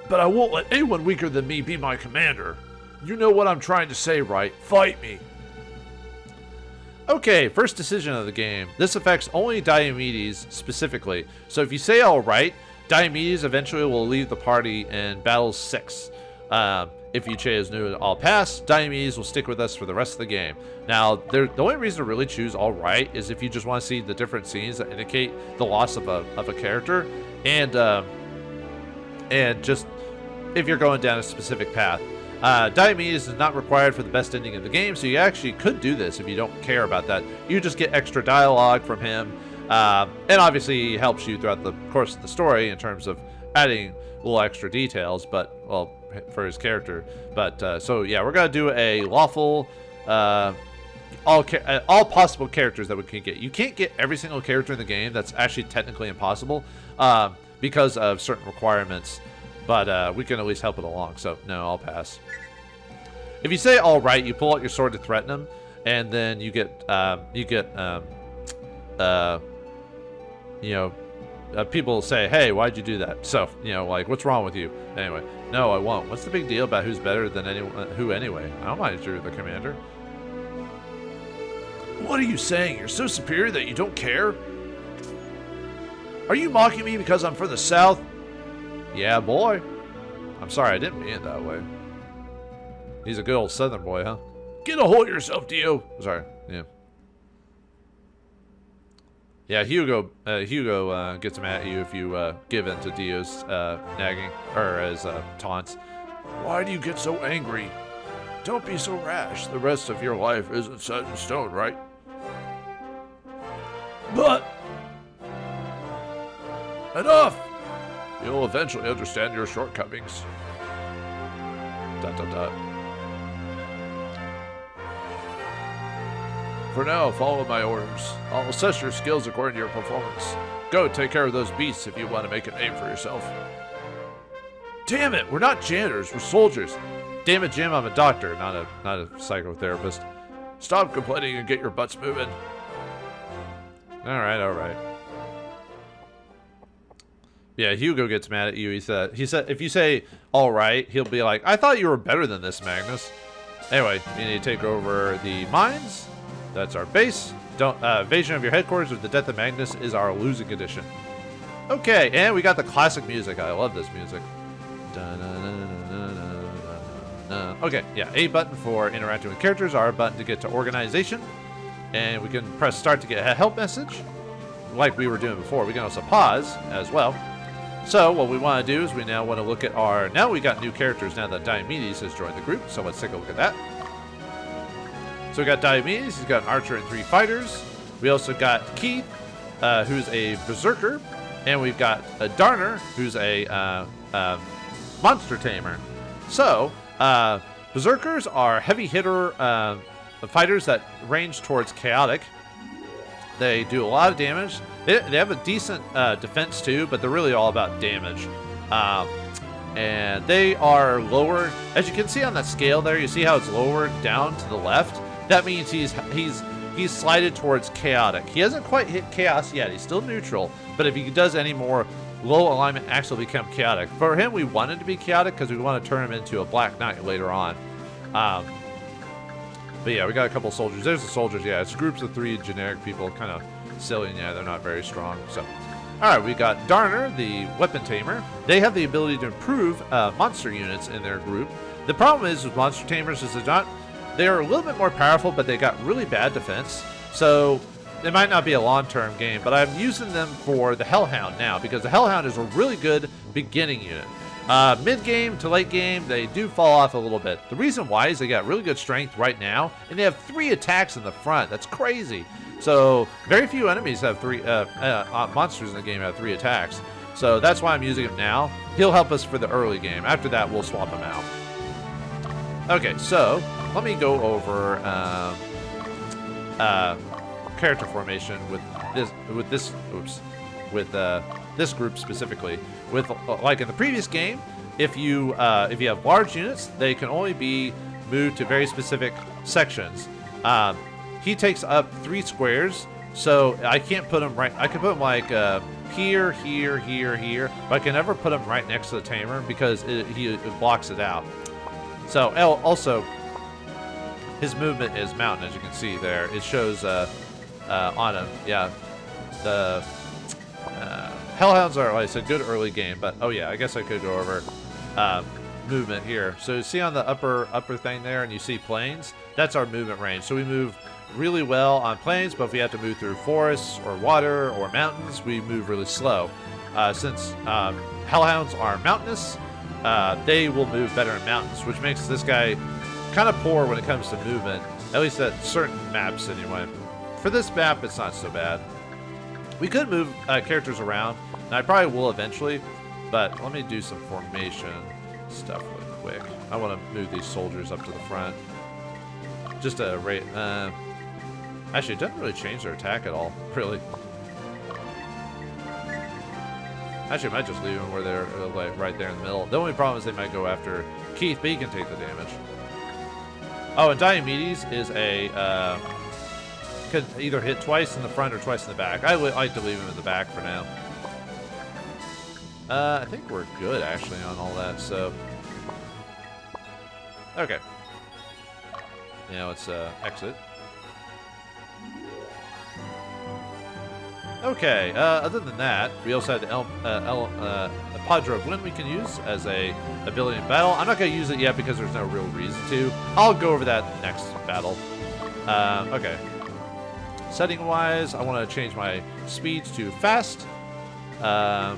but I won't let anyone weaker than me be my commander. You know what I'm trying to say, right? Fight me. Okay, first decision of the game. This affects only Diomedes specifically. So if you say alright, Diomedes eventually will leave the party in Battle 6. If you chose no, I'll pass, Diomedes will stick with us for the rest of the game. Now, the only reason to really choose alright is if you just want to see the different scenes that indicate the loss of a character, and just if you're going down a specific path. Diomedes is not required for the best ending of the game, so you actually could do this if you don't care about that. You just get extra dialogue from him, and obviously he helps you throughout the course of the story in terms of adding little extra details, but, well, for his character. But, so yeah, we're going to do a lawful, all possible characters that we can get. You can't get every single character in the game. That's actually technically impossible, because of certain requirements. But we can at least help it along, so no, I'll pass. If you say all right, you pull out your sword to threaten him, and then you get people say, hey, why'd you do that? So, you know, like, what's wrong with you? Anyway, no, I won't. What's the big deal about who's better than anyone? Who anyway? I don't mind if you're the commander. What are you saying? You're so superior that you don't care? Are you mocking me because I'm from the South? Yeah, boy. I'm sorry, I didn't mean it that way. He's a good old Southern boy, huh? Get a hold of yourself, Dio. Sorry, yeah. Yeah, Hugo gets mad at you if you give in to Dio's nagging, or his taunts. Why do you get so angry? Don't be so rash. The rest of your life isn't set in stone, right? But... enough! You'll eventually understand your shortcomings. ... For now, follow my orders. I'll assess your skills according to your performance. Go take care of those beasts if you want to make a name for yourself. Damn it, we're not janitors, we're soldiers. Damn it, Jim, I'm a doctor, not a psychotherapist. Stop complaining and get your butts moving. Alright. Yeah, Hugo gets mad at you. He said if you say all right, he'll be like, I thought you were better than this, Magnus. Anyway, you need to take over the mines. That's our base. Invasion of your headquarters with the death of Magnus is our losing condition. Okay, and we got the classic music. I love this music. Okay, yeah, A button for interacting with characters, R button to get to organization, and we can press start to get a help message. like we were doing before, we can also pause as well. So what we want to do is we now want to look at our, now we got new characters now that Diomedes has joined the group, so let's take a look at that. So we got Diomedes, he's got an archer and 3 fighters. We also got Keith, who's a berserker, and we've got Darner, who's a monster tamer. So, berserkers are heavy hitter fighters that range towards chaotic. They do a lot of damage. They have a decent defense too, but they're really all about damage. And they are lower, as you can see on that scale there. You see how it's lowered down to the left. That means he's slided towards chaotic. He hasn't quite hit chaos yet. He's still neutral, but if he does any more low alignment, actually become chaotic. For him, we wanted to be chaotic because we want to turn him into a Black Knight later on. But yeah, we got a couple soldiers. There's the soldiers. Yeah, it's groups of 3 generic people, kind of silly, and yeah, they're not very strong. So, all right, we got Darner, the weapon tamer. They have the ability to improve monster units in their group. The problem is with monster tamers is they're a little bit more powerful, but they got really bad defense. So it might not be a long-term game, but I'm using them for the Hellhound now because the Hellhound is a really good beginning unit. Mid-game to late game, they do fall off a little bit. The reason why is they got really good strength right now, and they have 3 attacks in the front. That's crazy. So very few enemies have 3 monsters in the game have 3 attacks. So that's why I'm using him now. He'll help us for the early game. After that, we'll swap him out. Okay, so let me go over character formation with this group specifically. With like in the previous game, if you have large units, they can only be moved to very specific sections. He takes up 3 squares, so I can't put him right. I can put him like here, here, here, here, but I can never put him right next to the tamer because it blocks it out. So also, his movement is mountain, as you can see there. It shows on him. Yeah, the Hellhounds are, like I said, good early game. But oh yeah, I guess I could go over movement here. So you see on the upper thing there, and you see plains. That's our movement range. So we move really well on plains, but if we have to move through forests or water or mountains, we move really slow. Since Hellhounds are mountainous, they will move better in mountains, which makes this guy kind of poor when it comes to movement, at least at certain maps anyway. For this map, it's not so bad. We could move characters around, and I probably will eventually, but let me do some formation stuff really quick. I want to move these soldiers up to the front. Just a rate. Actually, it doesn't really change their attack at all, really. Actually, I might just leave them where they're like right there in the middle. The only problem is they might go after Keith, but he can take the damage. Oh, and Diomedes is a could either hit twice in the front or twice in the back. I like to leave him in the back for now. I think we're good actually on all that. So okay. Now let's exit. Okay, other than that, we also had the Padre of Wind we can use as a ability in battle. I'm not going to use it yet because there's no real reason to. I'll go over that next battle. Okay. Setting-wise, I want to change my speeds to fast. I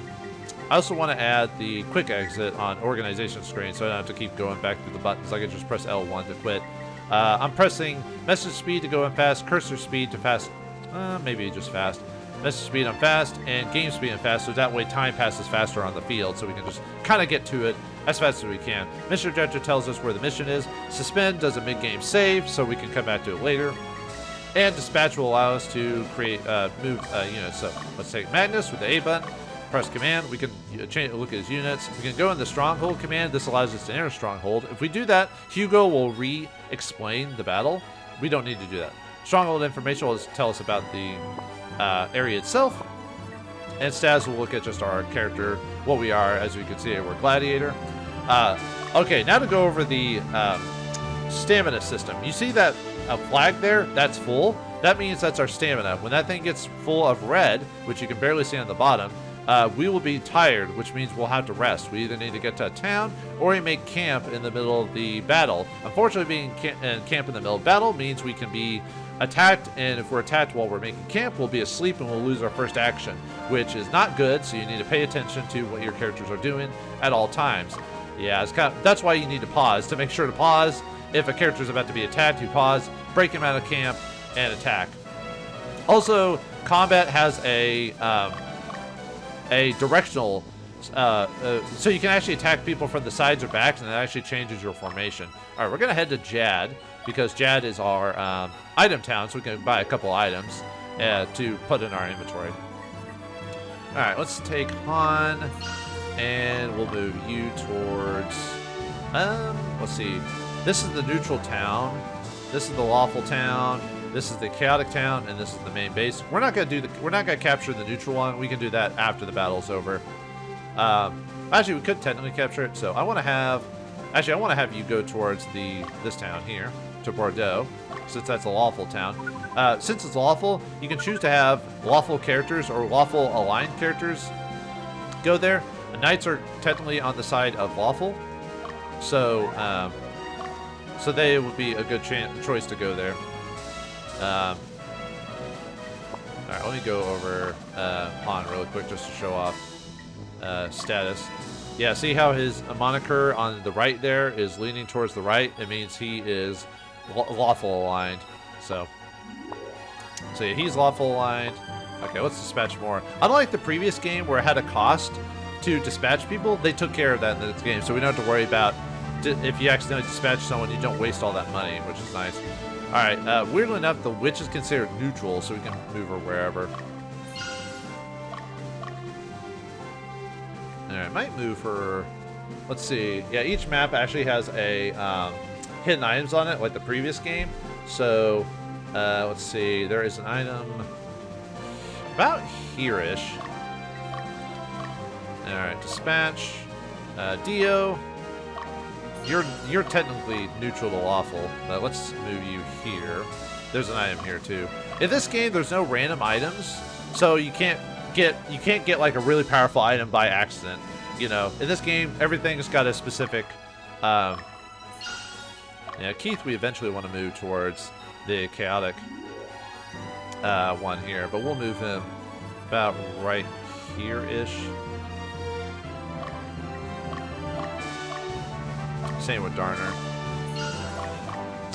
also want to add the quick exit on organization screen so I don't have to keep going back through the buttons. I can just press L1 to quit. I'm pressing message speed to go in fast, cursor speed to fast, maybe just fast. Message speed on fast, and game speed on fast, so that way time passes faster on the field, so we can just kind of get to it as fast as we can. Mission objective tells us where the mission is. Suspend does a mid-game save, so we can come back to it later. And dispatch will allow us to create move units. So let's take Magnus with the A button. Press command. We can look at his units. We can go in the stronghold command. This allows us to enter stronghold. If we do that, Hugo will re-explain the battle. We don't need to do that. Stronghold information will tell us about the area itself, and stats will look at just our character, what we are. As you can see, we're gladiator. Okay, now to go over the stamina system. You see that flag there? That's full. That means that's our stamina. When that thing gets full of red, which you can barely see on the bottom, we will be tired, which means we'll have to rest. We either need to get to a town or we make camp in the middle of the battle. Unfortunately, being camp in the middle of battle means we can be attacked, and if we're attacked while we're making camp, we'll be asleep and we'll lose our first action, which is not good, so you need to pay attention to what your characters are doing at all times. Yeah, that's why you need to pause, to make sure to pause. If a character is about to be attacked, you pause, break him out of camp, and attack. Also, combat has a directional, so you can actually attack people from the sides or backs, and it actually changes your formation. All right, we're going to head to Jad, because Jad is our item town, so we can buy a couple items to put in our inventory. All right, let's take Han, and we'll move you towards, let's see. This is the neutral town. This is the lawful town. This is the chaotic town, and this is the main base. We're not gonna capture the neutral one. We can do that after the battle's over. Actually, we could technically capture it. So I want to have you go towards this town here, to Bordeaux, since that's a lawful town. Since it's lawful, you can choose to have lawful characters or lawful aligned characters go there. The knights are technically on the side of lawful, so they would be a good choice to go there. Alright, let me go over Han really quick just to show off status. Yeah, see how his moniker on the right there is leaning towards the right? It means he is lawful aligned. So yeah, he's lawful aligned. Okay, let's dispatch more. Unlike the previous game where it had a cost to dispatch people, they took care of that in this game, so we don't have to worry about if you accidentally dispatch someone, you don't waste all that money, which is nice. Alright, weirdly enough, the witch is considered neutral, so we can move her wherever. Alright, might move her. Let's see. Yeah, each map actually has a hidden items on it, like the previous game. So, let's see. There is an item about here-ish. Alright, dispatch. Dio. You're technically neutral to lawful. Let's move you here. There's an item here too. In this game, there's no random items, so you can't get like a really powerful item by accident. You know, in this game, everything's got a specific. Yeah, Keith, we eventually want to move towards the chaotic one here, but we'll move him about right here-ish. Same with Darner.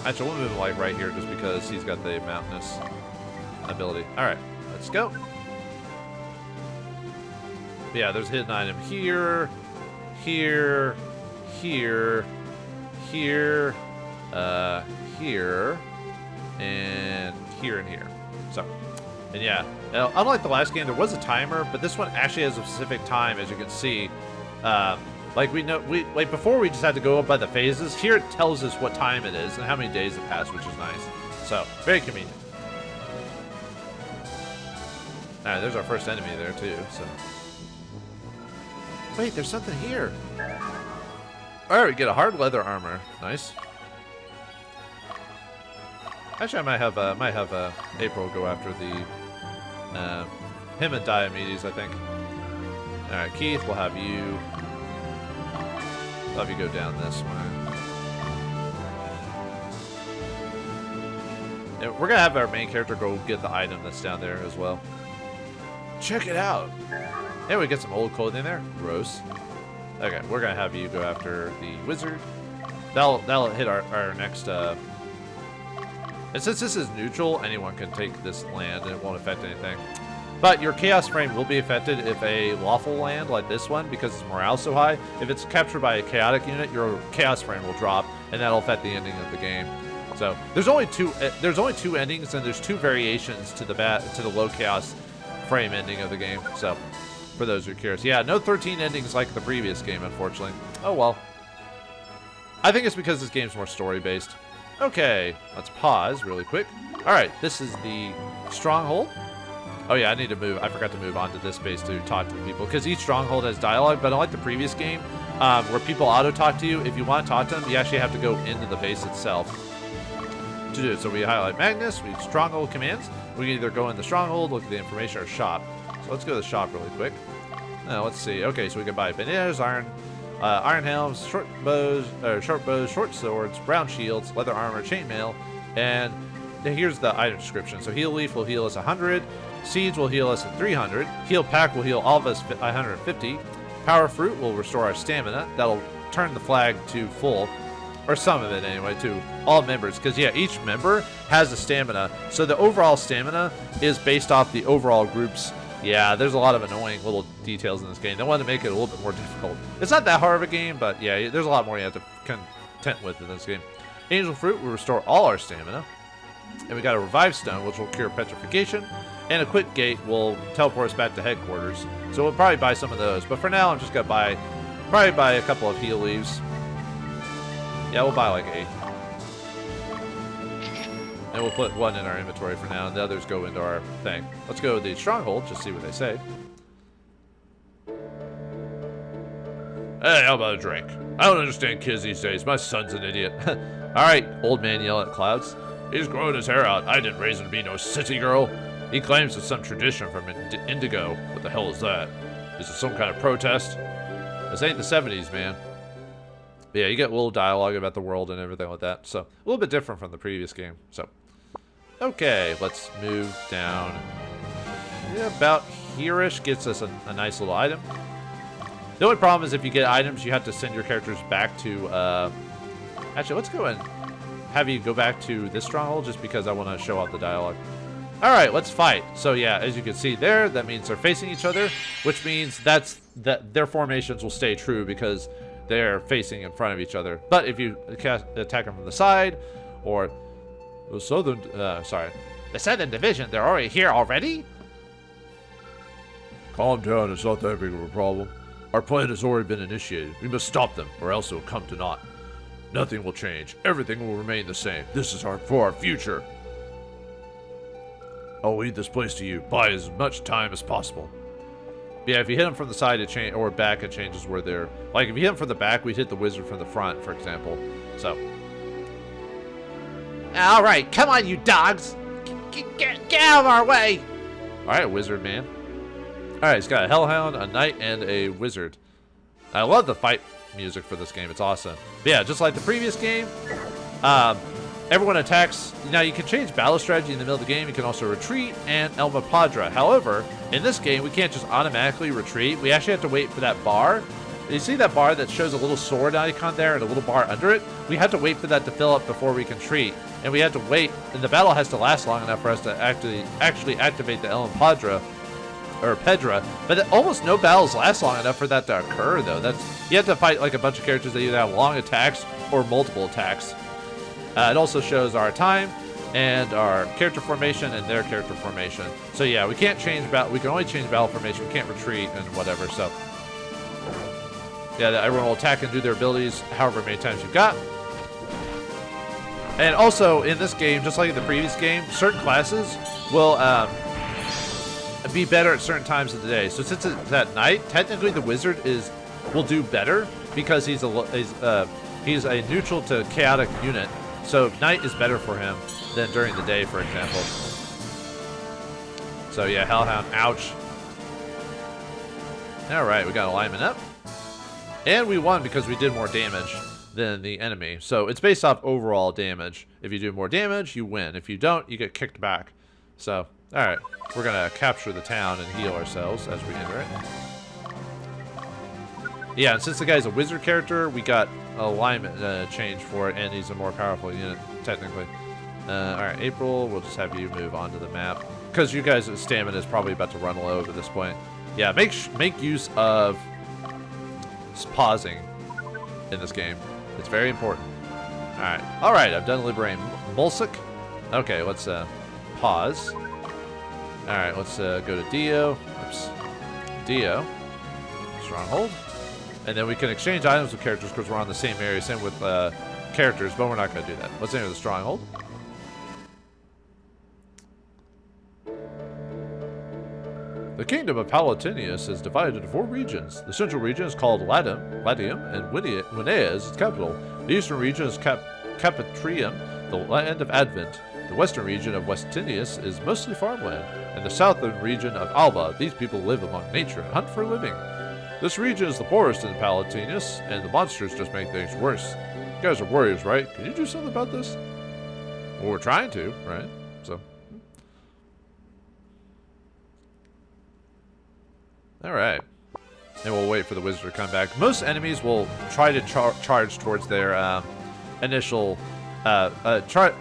Actually, we'll move him like right here just because he's got the mountainous ability. Alright, let's go. Yeah, there's a hidden item here, here, here, here, here, and here and here. So, and yeah, now, unlike the last game, there was a timer, but this one actually has a specific time, as you can see. Like before we just had to go up by the phases. Here it tells us what time it is and how many days have passed, which is nice. So, very convenient. Alright, there's our first enemy there too, so. Wait, there's something here. Alright, we get a hard leather armor. Nice. Actually, I might have April go after the him and Diomedes, I think. Alright, Keith, we'll have you. I'll have you go down this way. And we're gonna have our main character go get the item that's down there as well. Check it out. Yeah, we get some old clothing there. Gross. Okay, we're gonna have you go after the wizard. That'll hit our next. And since this is neutral, anyone can take this land and it won't affect anything. But your chaos frame will be affected if a lawful land like this one, because its morale so high, if it's captured by a chaotic unit, your chaos frame will drop, and that'll affect the ending of the game. So there's only two endings, and there's two variations to the low chaos frame ending of the game. So for those who are curious, yeah, no 13 endings like the previous game, unfortunately. Oh well. I think it's because this game's more story based. Okay, let's pause really quick. All right, this is the stronghold. Oh yeah, I need to move. I forgot to move on to this base to talk to the people, because each stronghold has dialogue, but unlike the previous game, where people auto-talk to you, if you want to talk to them, you actually have to go into the base itself to do it. So we highlight Magnus, we have stronghold commands. We can either go in the stronghold, look at the information, or shop. So let's go to the shop really quick. Let's see. Okay, so we can buy bananas, iron helms, short bows, short swords, brown shields, leather armor, chainmail, and here's the item description. So heal leaf will heal us 100, seeds will heal us at 300, heal pack will heal all of us 150, power fruit will restore our stamina. That'll turn the flag to full, or some of it anyway, to all members. Because yeah, each member has a stamina, so the overall stamina is based off the overall group's. Yeah, there's a lot of annoying little details in this game. They wanted to make it a little bit more difficult. It's not that hard of a game, but yeah, there's a lot more you have to contend with in this game. Angel Fruit will restore all our stamina. And we got a Revive Stone, which will cure petrification. And a Quick Gate will teleport us back to headquarters. So we'll probably buy some of those. But for now, I'm just going to probably buy a couple of heal leaves. Yeah, we'll buy like 8. And we'll put 1 in our inventory for now, and the others go into our thing. Let's go to the Stronghold, just see what they say. Hey, how about a drink? I don't understand kids these days. My son's an idiot. Alright, old man yell at clouds. He's growing his hair out. I didn't raise him to be no city girl. He claims it's some tradition from Indigo. What the hell is that? Is it some kind of protest? This ain't the 70s, man. But yeah, you get a little dialogue about the world and everything like that. So, a little bit different from the previous game. So, okay, let's move down. Yeah, about here-ish gets us a nice little item. The only problem is if you get items, you have to send your characters back to... Actually, let's go and have you go back to this stronghold just because I want to show off the dialogue. Alright, let's fight. So yeah, as you can see there, that means they're facing each other, which means that their formations will stay true because they're facing in front of each other. But if you attack them from the side, or the Southern Division, they're already here already? Calm down, it's not that big of a problem. Our plan has already been initiated. We must stop them, or else it will come to naught. Nothing will change. Everything will remain the same. This is for our future. I'll lead this place to you. Buy as much time as possible. Yeah, if you hit them from the side, it change or back, it changes where they're. Like if you hit them from the back, we hit the wizard from the front, for example. So. All right, come on, you dogs! Get out of our way! All right, wizard man. All right, he's got a hellhound, a knight, and a wizard. I love the fight music for this game. It's awesome. But yeah, just like the previous game, everyone attacks. Now, you can change battle strategy in the middle of the game. You can also retreat and Elma Padra. However, in this game, we can't just automatically retreat. We actually have to wait for that bar. You see that bar that shows a little sword icon there and a little bar under it? We have to wait for that to fill up before we can retreat. And we have to wait, and the battle has to last long enough for us to actually activate the Elma Padra. Or Pedra, but almost no battles last long enough for that to occur, though. You have to fight like a bunch of characters that either have long attacks or multiple attacks. It also shows our time and our character formation and their character formation. So yeah, we can't change battle. We can only change battle formation. We can't retreat and whatever. So yeah, everyone will attack and do their abilities however many times you've got. And also in this game, just like in the previous game, certain classes will be better at certain times of the day. So since it's at night, technically the wizard will do better because he's a neutral to chaotic unit. So night is better for him than during the day, for example. So yeah, Hellhound, ouch. All right, we got alignment up, and we won because we did more damage than the enemy. So it's based off overall damage. If you do more damage, you win. If you don't, you get kicked back. So. Alright, we're going to capture the town and heal ourselves as we enter it. Yeah, and since the guy's a wizard character, we got alignment change for it, and he's a more powerful unit, technically. Alright, April, we'll just have you move onto the map. Because you guys' stamina is probably about to run low at this point. Yeah, make use of pausing in this game. It's very important. Alright, I've done liberating Mulsik. Okay, let's pause. Alright, let's go to Dio. Oops. Dio. Stronghold. And then we can exchange items with characters because we're on the same area. Same with characters, but we're not going to do that. Let's enter the Stronghold. The kingdom of Palatinius is divided into 4 regions. The central region is called Latium, and Winea is its capital. The eastern region is Capitrium, the land of Advent. The western region of Westinius is mostly farmland, and the southern region of Alba. These people live among nature and hunt for a living. This region is the poorest in Palatinus, and the monsters just make things worse. You guys are warriors, right? Can you do something about this? Well, we're trying to, right? So. Alright. And we'll wait for the wizard to come back. Most enemies will try to charge towards their initial...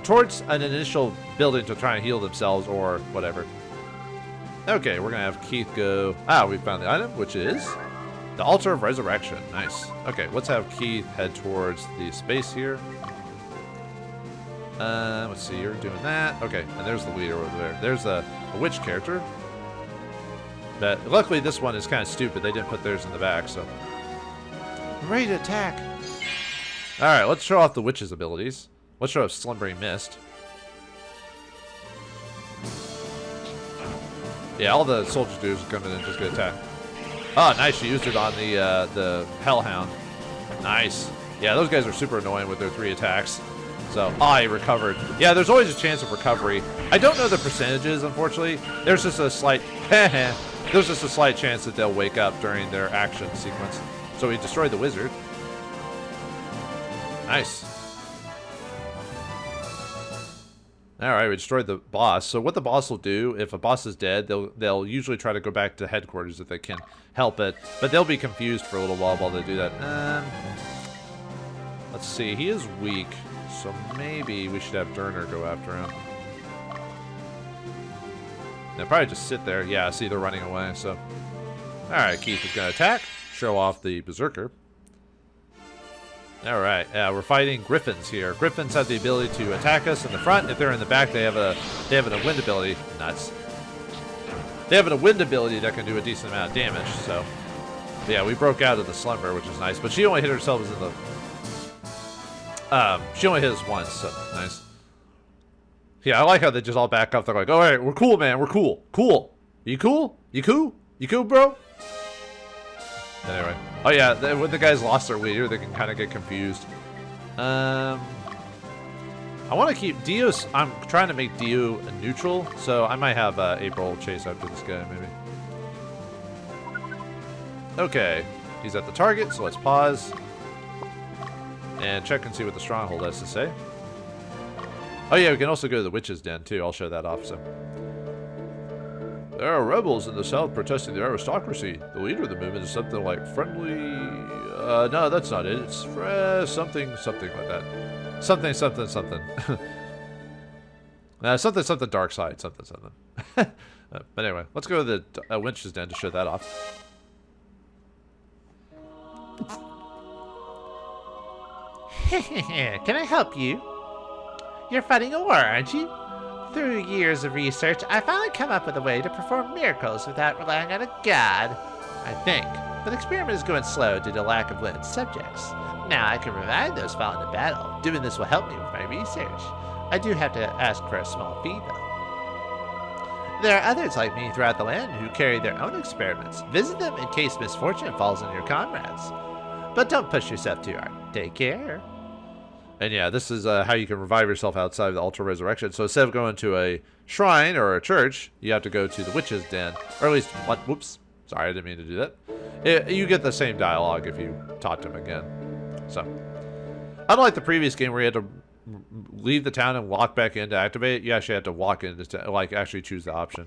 towards an initial building to try and heal themselves or whatever. Okay, we're going to have Keith go... Ah, we found the item, which is... the Altar of Resurrection. Nice. Okay, let's have Keith head towards the space here. Let's see, you're doing that. Okay, and there's the leader over there. There's a witch character. But luckily this one is kind of stupid. They didn't put theirs in the back, so... ready to attack. Alright, let's show off the witch's abilities. Let's show off Slumbering Mist. Yeah, all the soldiers do is come in and just get attacked. Oh, nice. She used it on the Hellhound. Nice. Yeah, those guys are super annoying with their 3 attacks. So, I recovered. Yeah, there's always a chance of recovery. I don't know the percentages, unfortunately. There's just a slight... there's just a slight chance that they'll wake up during their action sequence. So we destroyed the wizard. Nice. Alright, we destroyed the boss. So what the boss will do, if a boss is dead, they'll usually try to go back to headquarters if they can help it. But they'll be confused for a little while they do that. Let's see, he is weak. So maybe we should have Durner go after him. They'll probably just sit there. Yeah, see, they're running away, so... Alright, Keith is going to attack. Show off the Berserker. Alright, we're fighting Griffins here. Griffins have the ability to attack us in the front. If they're in the back, they have a wind ability. Nuts. They have a wind ability that can do a decent amount of damage, so... Yeah, we broke out of the slumber, which is nice. But she only hit herself in the... she only hit us once, so nice. Yeah, I like how they just all back up. They're like, alright, we're cool, man. We're cool. Cool. You cool? You cool? You cool, bro? Anyway. Oh, yeah. When the guys lost their leader, they can kind of get confused. I want to keep Dio's... I'm trying to make Dio a neutral, so I might have April chase after this guy, maybe. Okay. He's at the target, so let's pause. And check and see what the stronghold has to say. Oh yeah, we can also go to the Witch's Den too. I'll show that off. So there are rebels in the south protesting the aristocracy. The leader of the movement is something like friendly... no, that's not it. It's something like that. Something. something dark side. Something. But anyway, let's go to the Witch's Den to show that off. Can I help you? You're fighting a war, aren't you? Through years of research, I finally come up with a way to perform miracles without relying on a god. I think. But the experiment is going slow due to lack of willing subjects. Now I can revive those fallen in battle. Doing this will help me with my research. I do have to ask for a small fee, though. There are others like me throughout the land who carry their own experiments. Visit them in case misfortune falls on your comrades. But don't push yourself too hard. Take care. And yeah, this is how you can revive yourself outside of the Altar of Resurrection. So instead of going to a shrine or a church, you have to go to the Witch's Den. Or at least, what? Whoops. Sorry, I didn't mean to do that. You get the same dialogue if you talk to him again. So, unlike the previous game where you had to leave the town and walk back in to activate it, you actually had to walk in to, like, actually choose the option.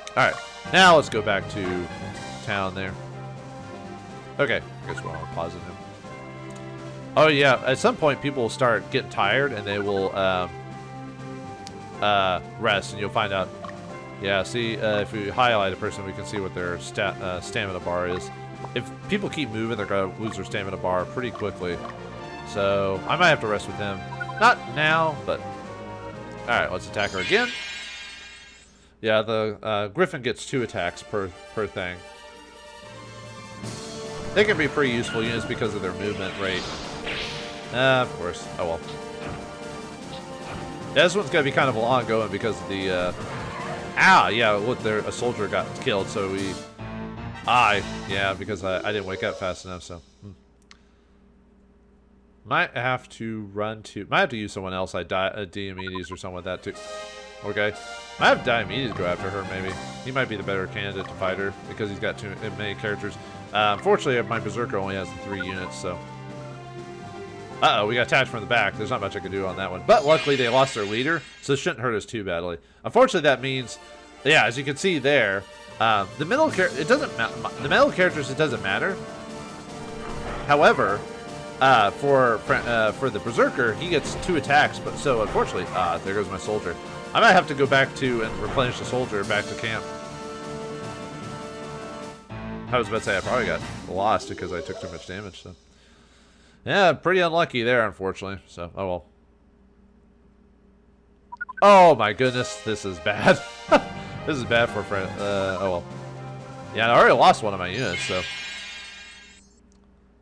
Alright, now let's go back to town there. Okay, I guess we're all pausing him. Oh yeah, at some point people will start getting tired and they will rest, and you'll find out. Yeah, see, if we highlight a person, we can see what their stamina bar is. If people keep moving, they're going to lose their stamina bar pretty quickly. So I might have to rest with him. Not now, but... Alright, let's attack her again. Yeah, the Griffin gets 2 attacks per thing. They can be pretty useful units because of their movement rate. Of course. Oh well. Yeah, this one's going to be kind of long going because of the... yeah, look, a soldier got killed, so we... yeah, because I didn't wake up fast enough, so... Might have to run to... Might have to use someone else, like Diomedes or something like that, too. Okay. Might have Diomedes go after her, maybe. He might be the better candidate to fight her, because he's got too many characters. Unfortunately, my Berserker only has the 3 units, so... Uh-oh, we got attacked from the back. There's not much I can do on that one. But luckily, they lost their leader, so it shouldn't hurt us too badly. Unfortunately, that means... Yeah, as you can see there, the middle it doesn't the middle characters, it doesn't matter. However, for the Berserker, he gets 2 attacks, but so unfortunately, there goes my soldier. I might have to go back to and replenish the soldier back to camp. I was about to say I probably got lost because I took too much damage. So yeah, pretty unlucky there, unfortunately. So oh well. Oh my goodness, this is bad. This is bad for a friend. Oh well. Yeah, I already lost one of my units, so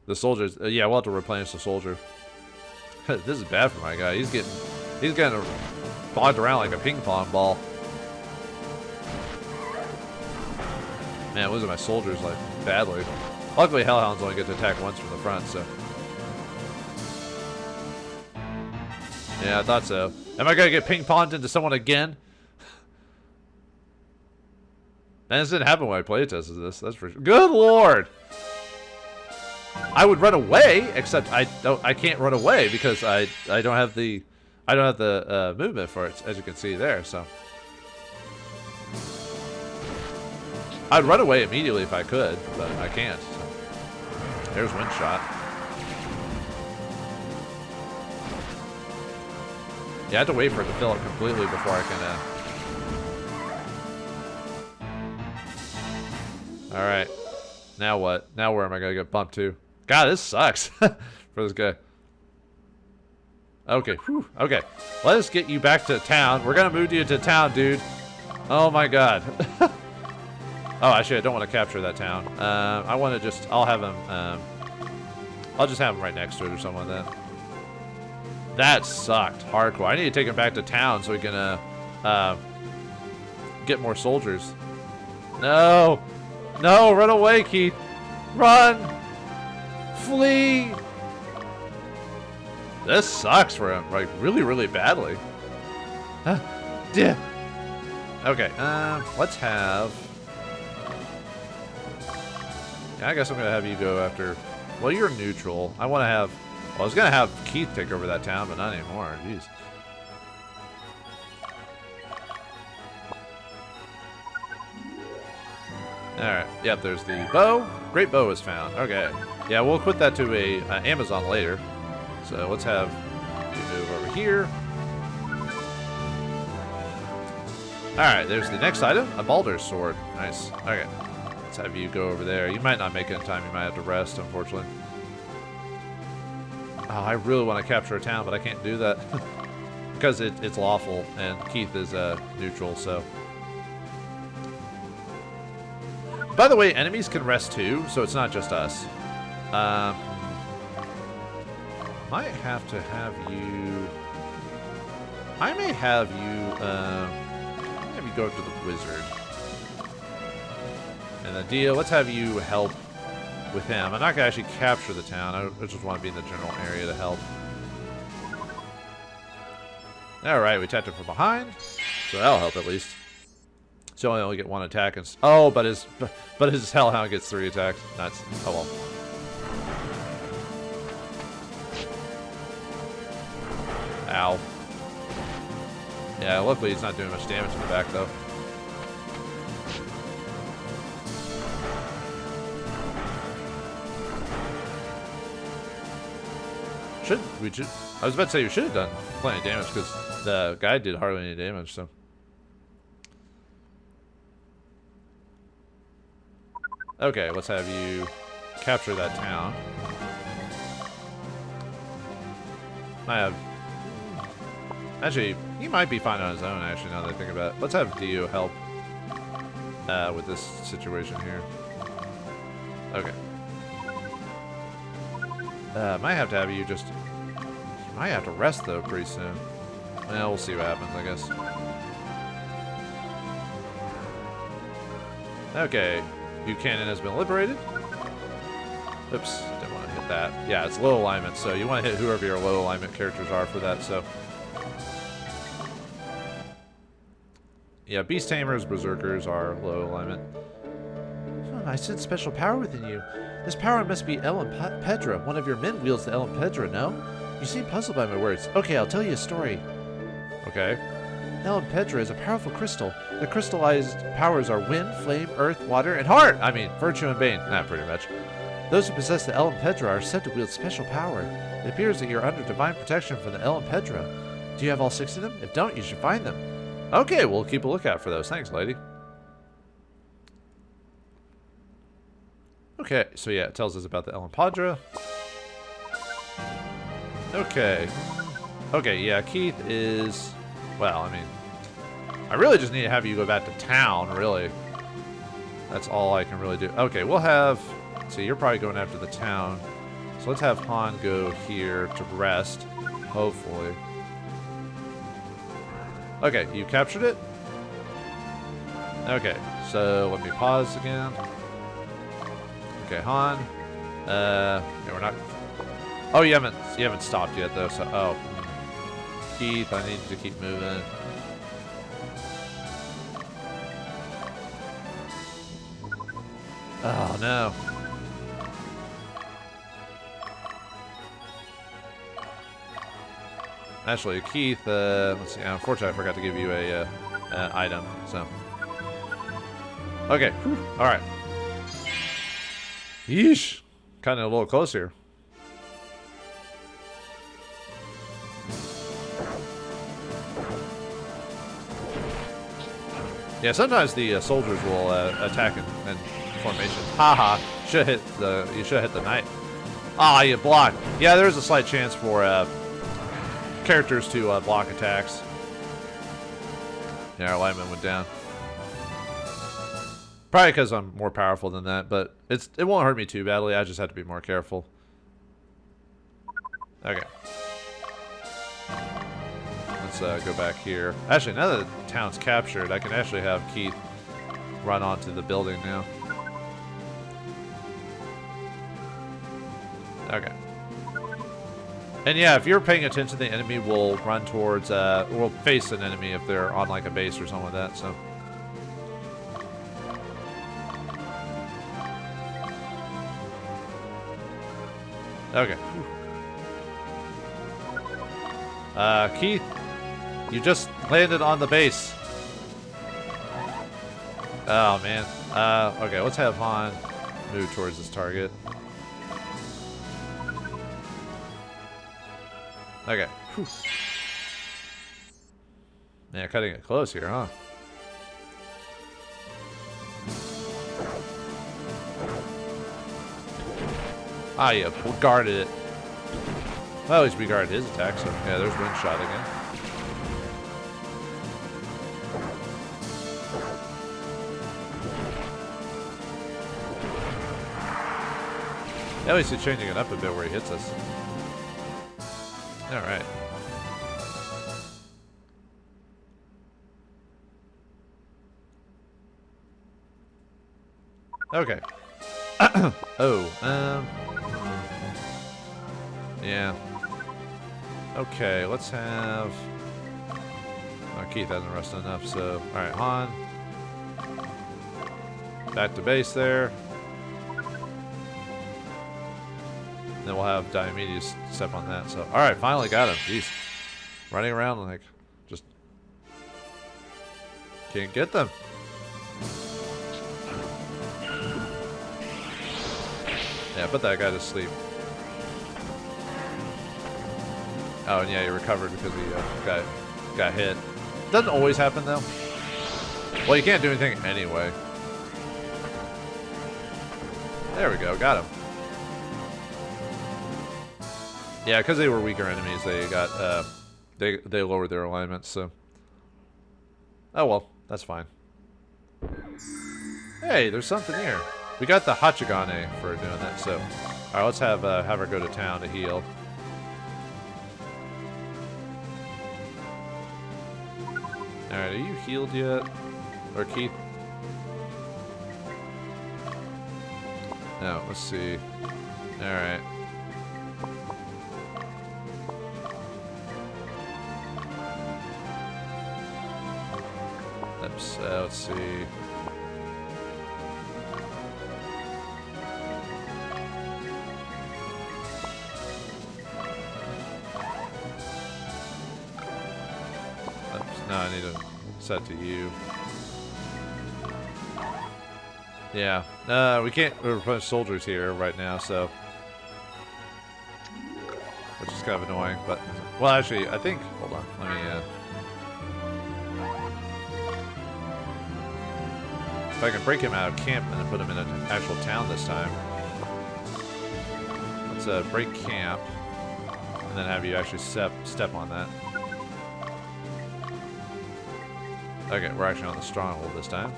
the soldiers. Yeah, we'll have to replenish the soldier. This is bad for my guy. He's getting bogged around like a ping pong ball. Man, losing my soldiers like badly. Luckily, Hellhounds only get to attack once from the front, so. Yeah, I thought so. Am I gonna get ping ponged into someone again? Man, this didn't happen when I playtested this. That's for sure. Good lord! I would run away, except I can't run away because I don't have the movement for it, as you can see there. So I'd run away immediately if I could, but I can't. So. There's one shot. Yeah, I have to wait for it to fill up completely before I can. All right. Now what? Now where am I gonna get bumped to? God, this sucks for this guy. Okay. Whew. Okay. Let us get you back to town. We're gonna move you to town, dude. Oh my God. Oh, actually, I don't want to capture that town. I want to just. I'll have him. I'll just have him right next to it or something like that. That sucked hardcore. I need to take him back to town so we can get more soldiers. No. No, run away, Keith. Run. Flee. This sucks for him, like really, really badly. Yeah. Okay, let's have... Yeah, I guess I'm gonna have you go after... Well, you're neutral. I want to have... Well, I was gonna have Keith take over that town, but not anymore. Jeez. Alright, yep, there's the bow. Great bow is found. Okay. Yeah, we'll put that to a Amazon later. So let's have you move over here. Alright, there's the next item. A Baldur's Sword. Nice. Okay. Let's have you go over there. You might not make it in time. You might have to rest, unfortunately. Oh, I really want to capture a town, but I can't do that. Because it's lawful, and Keith is neutral, so... By the way, enemies can rest too, so it's not just us. Might have to have you... I may have you go to the wizard. And the deal, let's have you help with him. I'm not going to actually capture the town. I just want to be in the general area to help. Alright, we attacked him from behind. So that'll help at least. So I only get 1 attack. And oh, but his Hellhound gets 3 attacks. That's... Oh well. Ow. Yeah, luckily he's not doing much damage in the back, though. I was about to say we should have done plenty of damage because the guy did hardly any damage, so. Okay, let's have you capture that town. I have... Actually, he might be fine on his own, actually, now that I think about it. Let's have Dio help with this situation here. Okay. Might have to have you just... You might have to rest, though, pretty soon. Well, we'll see what happens, I guess. Okay. Buchanan has been liberated. Oops, didn't want to hit that. Yeah, it's low alignment, so you want to hit whoever your low alignment characters are for that, so... Yeah, Beast Tamers, Berserkers are low alignment. I sense special power within you. This power must be Pedra. One of your men wields the Pedra, no? You seem puzzled by my words. Okay, I'll tell you a story. Okay. Pedra is a powerful crystal. The crystallized powers are wind, flame, earth, water, and heart. I mean, virtue and bane. Nah, pretty much. Those who possess the Pedra are said to wield special power. It appears that you're under divine protection from the Pedra. Do you have all 6 of them? If don't, you should find them. Okay, we'll keep a lookout for those. Thanks, lady. Okay, so yeah, it tells us about the Pedra. Okay. Okay, yeah, Keith is... Well, I mean... I really just need to have you go back to town, really. That's all I can really do. Okay, we'll have... See, you're probably going after the town. So let's have Han go here to rest. Hopefully. Okay, you captured it? Okay, so let me pause again. Okay, Han. Yeah, we're not... Oh, you haven't stopped yet, though, so... Oh. Keith, I need to keep moving. Oh, no. Actually, Keith, let's see. Unfortunately, I forgot to give you a item, so... Okay, alright. Yeesh. Kind of a little close here. Yeah, sometimes the soldiers will attack in formation. Haha. You should have hit the knight. Ah, you blocked. Yeah, there is a slight chance for characters to block attacks. Yeah, our lineman went down. Probably because I'm more powerful than that, but it won't hurt me too badly. I just have to be more careful. Okay. Let's go back here. Actually, now that the town's captured, I can actually have Keith run onto the building now. Okay. And yeah, if you're paying attention, the enemy will run towards, will face an enemy if they're on like a base or something like that, so. Okay. Keith, you just landed on the base. Oh, man. Okay, let's have Han move towards this target. Okay. Whew. Yeah, cutting it close here, huh? Ah, yeah, we guarded it. Well, at least we guarded his attack, so yeah, there's wind shot again. At least he's changing it up a bit where he hits us. Alright. Okay. Oh, yeah. Okay, let's have... Oh, Keith hasn't rested enough, so... Alright, Han. Back to base there. Then we'll have Diomedes step on that, so... Alright, finally got him. Jeez. Running around like... Just... Can't get them. Yeah, put that guy to sleep. Oh, and yeah, he recovered because he got hit. Doesn't always happen, though. Well, you can't do anything anyway. There we go, got him. Yeah, because they were weaker enemies, they got, they lowered their alignments, so. Oh, well, that's fine. Hey, there's something here. We got the Hachigane for doing that, so. Alright, let's have her go to town to heal. Alright, are you healed yet? Or Keith? No, let's see. Alright. Oops, let's see. No, I need to set to you. Yeah. We can't replenish soldiers here right now, so. Which is kind of annoying, but. Well, actually, I think. Hold on. Let me. If I can break him out of camp and then put him in an actual town this time. Let's break camp. And then have you actually step on that. Okay, we're actually on the stronghold this time.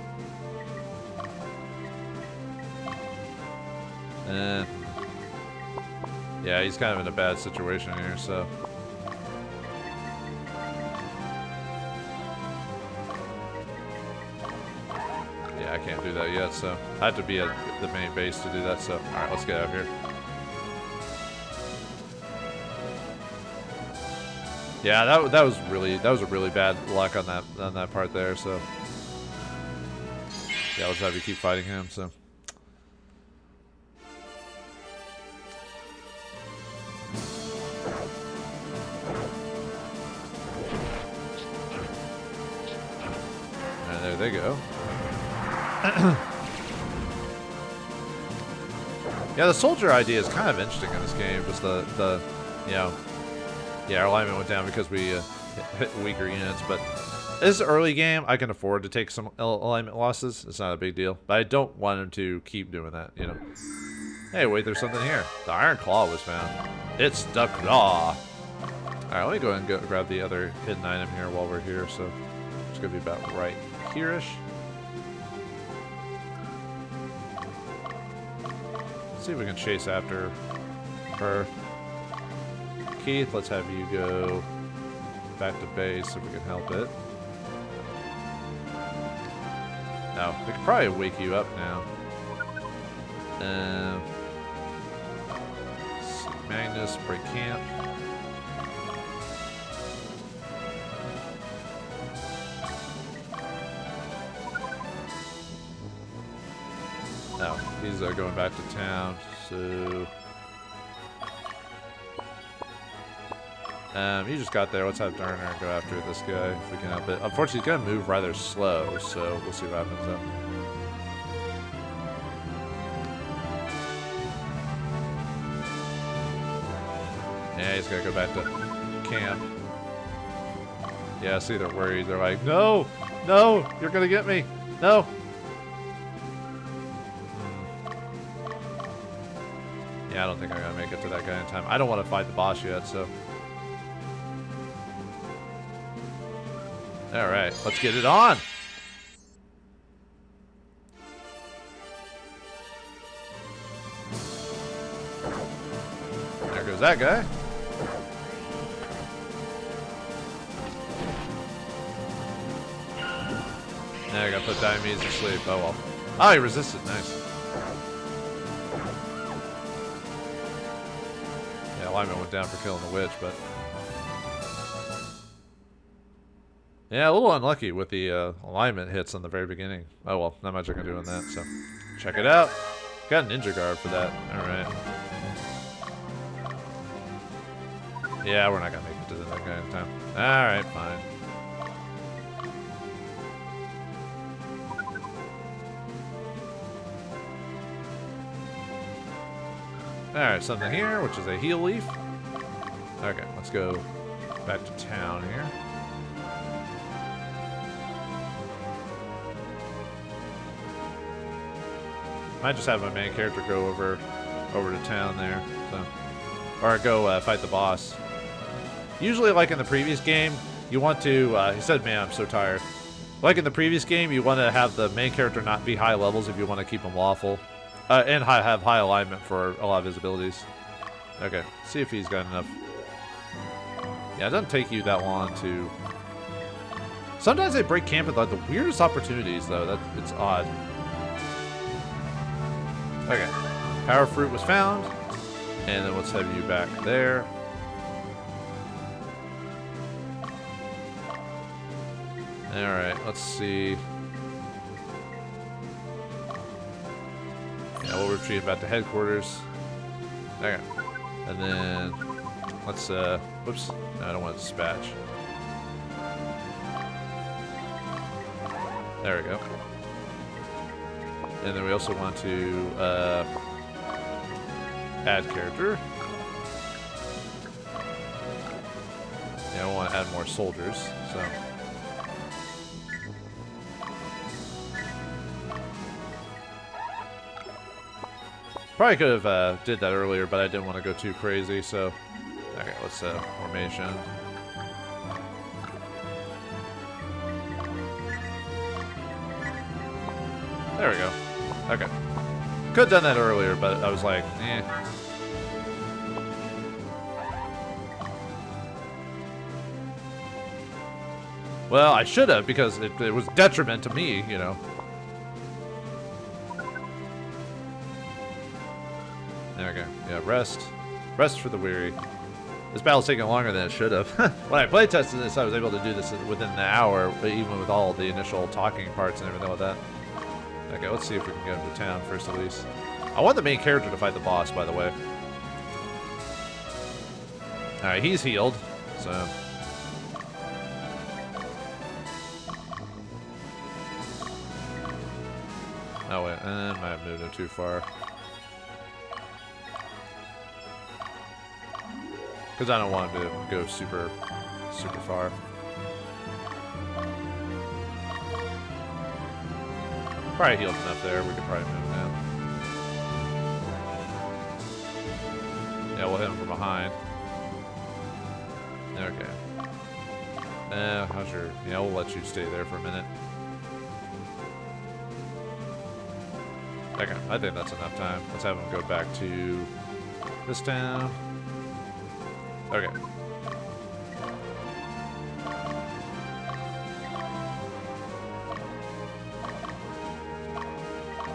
Yeah, he's kind of in a bad situation here, so. Yeah, I can't do that yet, so. I have to be at the main base to do that, so. Alright, let's get out of here. Yeah, that was a really bad luck on that part there. So yeah, let's have you keep fighting him. So and there they go. Yeah, the soldier idea is kind of interesting in this game. Just the you know. Yeah, our alignment went down because we hit weaker units, but this is an early game. I can afford to take some alignment losses. It's not a big deal, but I don't want him to keep doing that, you know. Hey, wait, there's something here. The Iron Claw was found. It's the claw. Alright, let me go ahead and grab the other hidden item here while we're here, so it's going to be about right here-ish. Let's see if we can chase after her. Keith, let's have you go back to base if we can help it. No, we could probably wake you up now. Magnus, break camp. No, he's going back to town, so... You just got there. Let's have Darner go after this guy if we can help it. Unfortunately, he's going to move rather slow, so we'll see what happens though. Yeah, he's got to go back to camp. Yeah, see, they're worried. They're like, no, no, you're going to get me. No. Yeah, I don't think I'm going to make it to that guy in time. I don't want to fight the boss yet, so... Alright, let's get it on! There goes that guy. Now I gotta put Diomedes to sleep. Oh well. Oh, he resisted. Nice. Yeah, alignment went down for killing the witch, but... Yeah, a little unlucky with the alignment hits on the very beginning. Oh well, not much I can do on that, so check it out. Got a ninja guard for that. Alright. Yeah, we're not gonna make it to the next guy in time. Alright, fine. Alright, something here, which is a heal leaf. Okay, let's go back to town here. Might just have my main character go over to town there, so, or go fight the boss. Usually, like in the previous game, you want to. He said, "Man, I'm so tired." Like in the previous game, you want to have the main character not be high levels if you want to keep him lawful, and have high alignment for a lot of his abilities. Okay, see if he's got enough. Yeah, it doesn't take you that long to. Sometimes they break camp at like the weirdest opportunities, though. It's odd. Okay, power fruit was found, and then let's have you back there. Alright, let's see. Yeah, we'll retreat back to headquarters. Okay, and then let's, whoops, no, I don't want to dispatch. There we go. And then we also want to add character. Yeah, we want to add more soldiers, so. Probably could have did that earlier, but I didn't want to go too crazy, so. Okay, let's formation. There we go. Okay. Could have done that earlier, but I was like, eh. Well, I should have, because it was detriment to me, you know. There we go. Yeah, rest. Rest for the weary. This battle's taking longer than it should have. When I playtested this, I was able to do this within an hour, even with all the initial talking parts and everything like that. Okay, let's see if we can get into town first at least. I want the main character to fight the boss, by the way. Alright, he's healed, so... Oh wait, I might have moved him too far. Because I don't want him to go super far. Probably healed enough there. We could probably move now. Yeah, we'll hit him from behind. Okay. How's your... Yeah, we'll let you stay there for a minute. Okay, I think that's enough time. Let's have him go back to this town. Okay.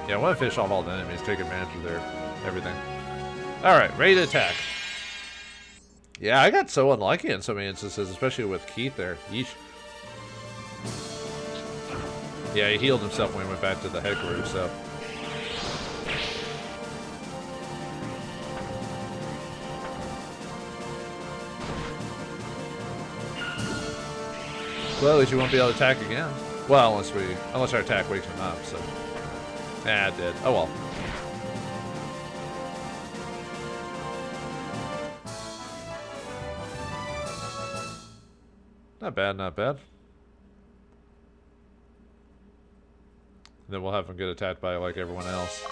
Yeah, I want to finish off all the enemies, take advantage of their everything. Alright, ready to attack. Yeah, I got so unlucky in so many instances, especially with Keith there. Yeesh. Yeah, he healed himself when he went back to the headquarters, so... Well, at least you won't be able to attack again. Well, unless our attack wakes him up, so... Nah, it did. Oh well. Not bad, not bad. Then we'll have him get attacked by, like, everyone else.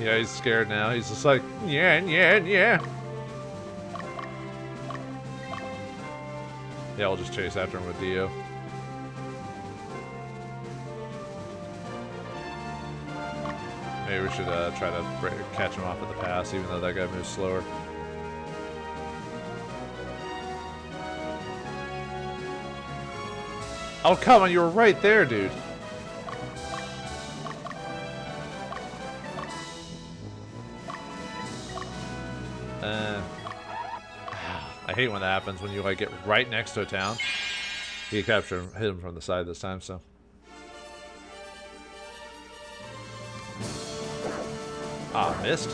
Yeah, he's scared now. He's just like, yeah. Yeah, we'll just chase after him with Dio. Maybe we should try to catch him off at the pass, even though that guy moves slower. Oh, come on, you were right there, dude. I hate when that happens, when you like get right next to a town. You capture him, hit him from the side this time, so. Ah, missed.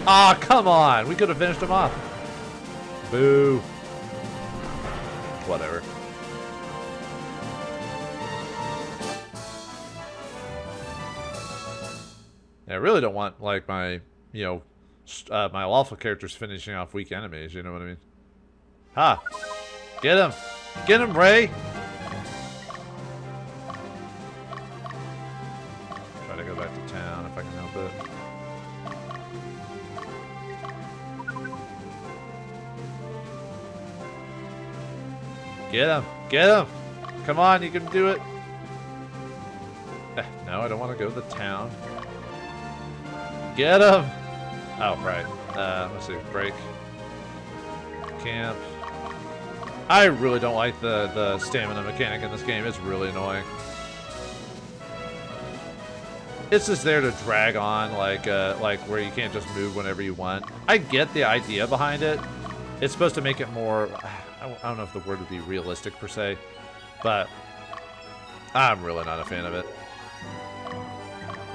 Ah, come on! We could have finished him off. Boo. Whatever. I really don't want, like, my, you know, my lawful characters finishing off weak enemies, you know what I mean? Ha! Get him! Get him, Ray! Try to go back to town if I can help it. Get him! Get him! Come on, you can do it! No, I don't want to go to the town. Get him! Oh, right. Let's see. Break. Camp. I really don't like the stamina mechanic in this game. It's really annoying. It's just there to drag on, like where you can't just move whenever you want. I get the idea behind it. It's supposed to make it more, I don't know if the word would be realistic per se, but I'm really not a fan of it.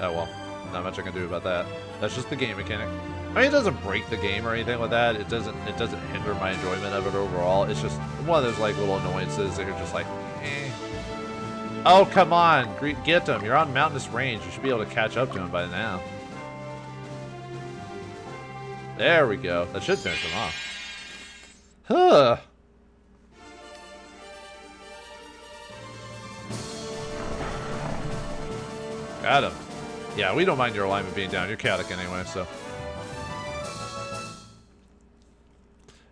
Oh well, not much I can do about that. That's just the game mechanic. I mean, it doesn't break the game or anything like that. It doesn't hinder my enjoyment of it overall. It's just one of those like little annoyances that you're just like, eh. Oh, come on, get him. You're on mountainous range. You should be able to catch up to him by now. There we go. That should finish him off. Huh. Got him. Yeah, we don't mind your alignment being down. You're chaotic anyway, so.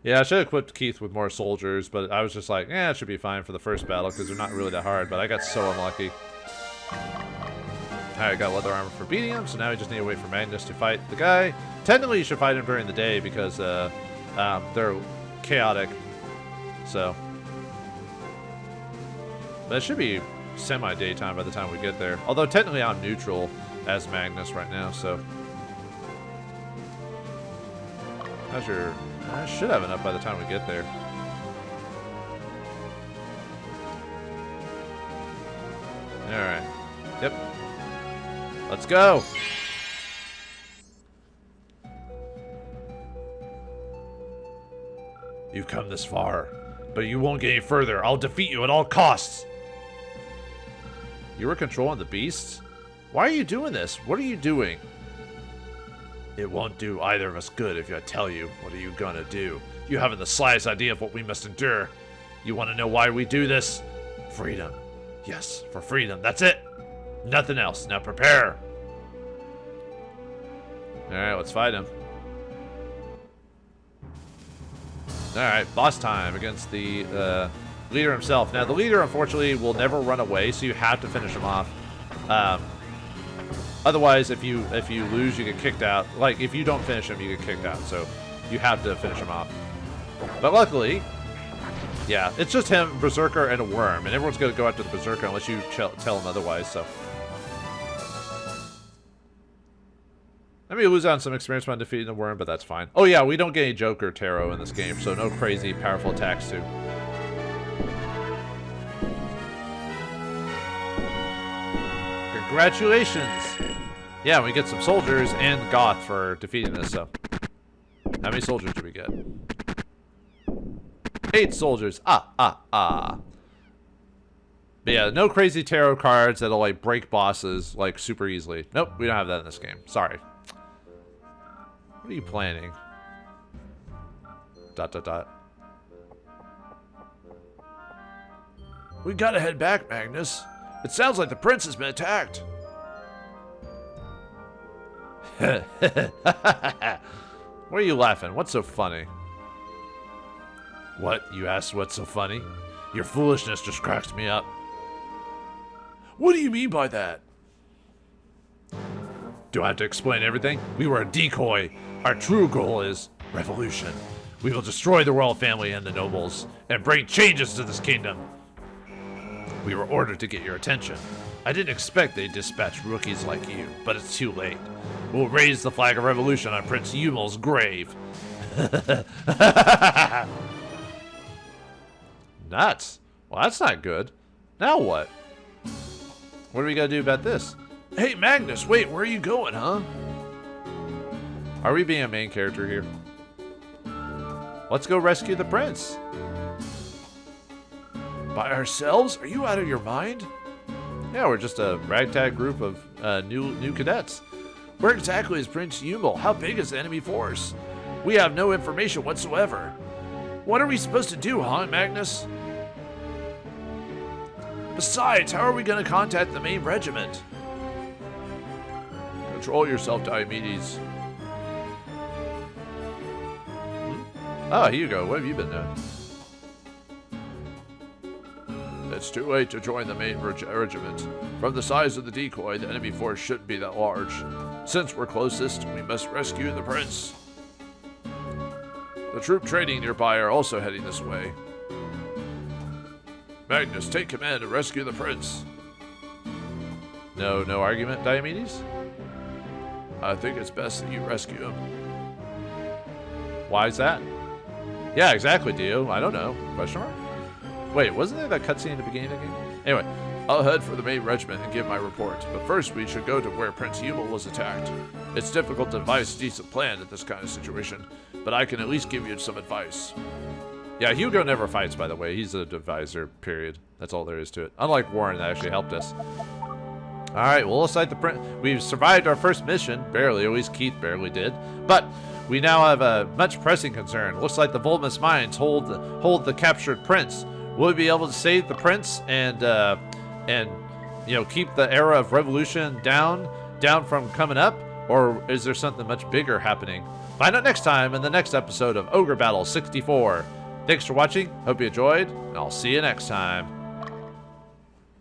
Yeah, I should have equipped Keith with more soldiers, but I was just like, it should be fine for the first battle because they're not really that hard, but I got so unlucky. Alright, got leather armor for beating him, so now we just need to wait for Magnus to fight the guy. Technically, you should fight him during the day because they're chaotic, so. But it should be semi-daytime by the time we get there. Although, technically, I'm neutral as Magnus right now, so. How's your... I should have enough by the time we get there. Alright. Yep. Let's go! You've come this far, but you won't get any further. I'll defeat you at all costs. You were controlling the beasts? Why are you doing this? What are you doing? It won't do either of us good if I tell you. What are you gonna do? You haven't the slightest idea of what we must endure. You want to know why we do this? Freedom. Yes, for freedom. That's it. Nothing else. Now prepare. Alright, let's fight him. Alright, boss time against the leader himself. Now, the leader, unfortunately, will never run away, so you have to finish him off. Otherwise, if you lose, you get kicked out. Like, if you don't finish him, you get kicked out. So, you have to finish him off. But luckily, yeah, it's just him, Berserker, and a worm. And everyone's going to go after the Berserker unless you tell him otherwise, so. I may lose out on some experience by defeating the worm, but that's fine. Oh yeah, we don't get any Joker Tarot in this game, so no crazy powerful attacks too. Congratulations! Yeah, we get some soldiers and Goth for defeating this, so. How many soldiers do we get? 8 soldiers. But yeah, no crazy tarot cards that'll like break bosses like super easily. Nope, we don't have that in this game. Sorry. What are you planning? ... We gotta head back, Magnus. It sounds like the prince has been attacked. Why are you laughing? What's so funny? What? You asked what's so funny? Your foolishness just cracks me up. What do you mean by that? Do I have to explain everything? We were a decoy. Our true goal is revolution. We will destroy the royal family and the nobles and bring changes to this kingdom. We were ordered to get your attention. I didn't expect they'd dispatch rookies like you, but it's too late. We'll raise the flag of revolution on Prince Yumel's grave. Nuts. Well, that's not good. Now what? What are we gonna do about this? Hey, Magnus, wait, where are you going, huh? Are we being a main character here? Let's go rescue the prince. By ourselves? Are you out of your mind? Yeah, we're just a ragtag group of new cadets. Where exactly is Prince Yumel? How big is the enemy force? We have no information whatsoever. What are we supposed to do, huh, Magnus? Besides, how are we going to contact the main regiment? Control yourself, Diomedes. Oh, here you go. What have you been doing? It's too late to join the main regiment. From the size of the decoy, the enemy force shouldn't be that large. Since we're closest, we must rescue the prince. The troop trading nearby are also heading this way. Magnus, take command and rescue the prince. No argument, Diomedes? I think it's best that you rescue him. Why is that? Yeah, exactly, Dio. I don't know. Question mark? Wait, wasn't there that cutscene at the beginning of the game? Anyway, I'll head for the main regiment and give my report, but first we should go to where Prince Hummel was attacked. It's difficult to devise a decent plan in this kind of situation, but I can at least give you some advice. yeah, Hugo never fights, by the way. He's a divisor, period. That's all there is to it. Unlike Warren, that actually helped us. All right, well, looks like the prince. We've survived our first mission, barely. At least Keith barely did. But we now have a much pressing concern. Looks like the Vauldemare mines hold the captured prince. Will we be able to save the prince and keep the era of revolution down from coming up, or is there something much bigger happening? Find out next time in the next episode of Ogre Battle 64. Thanks for watching. Hope you enjoyed, and I'll see you next time.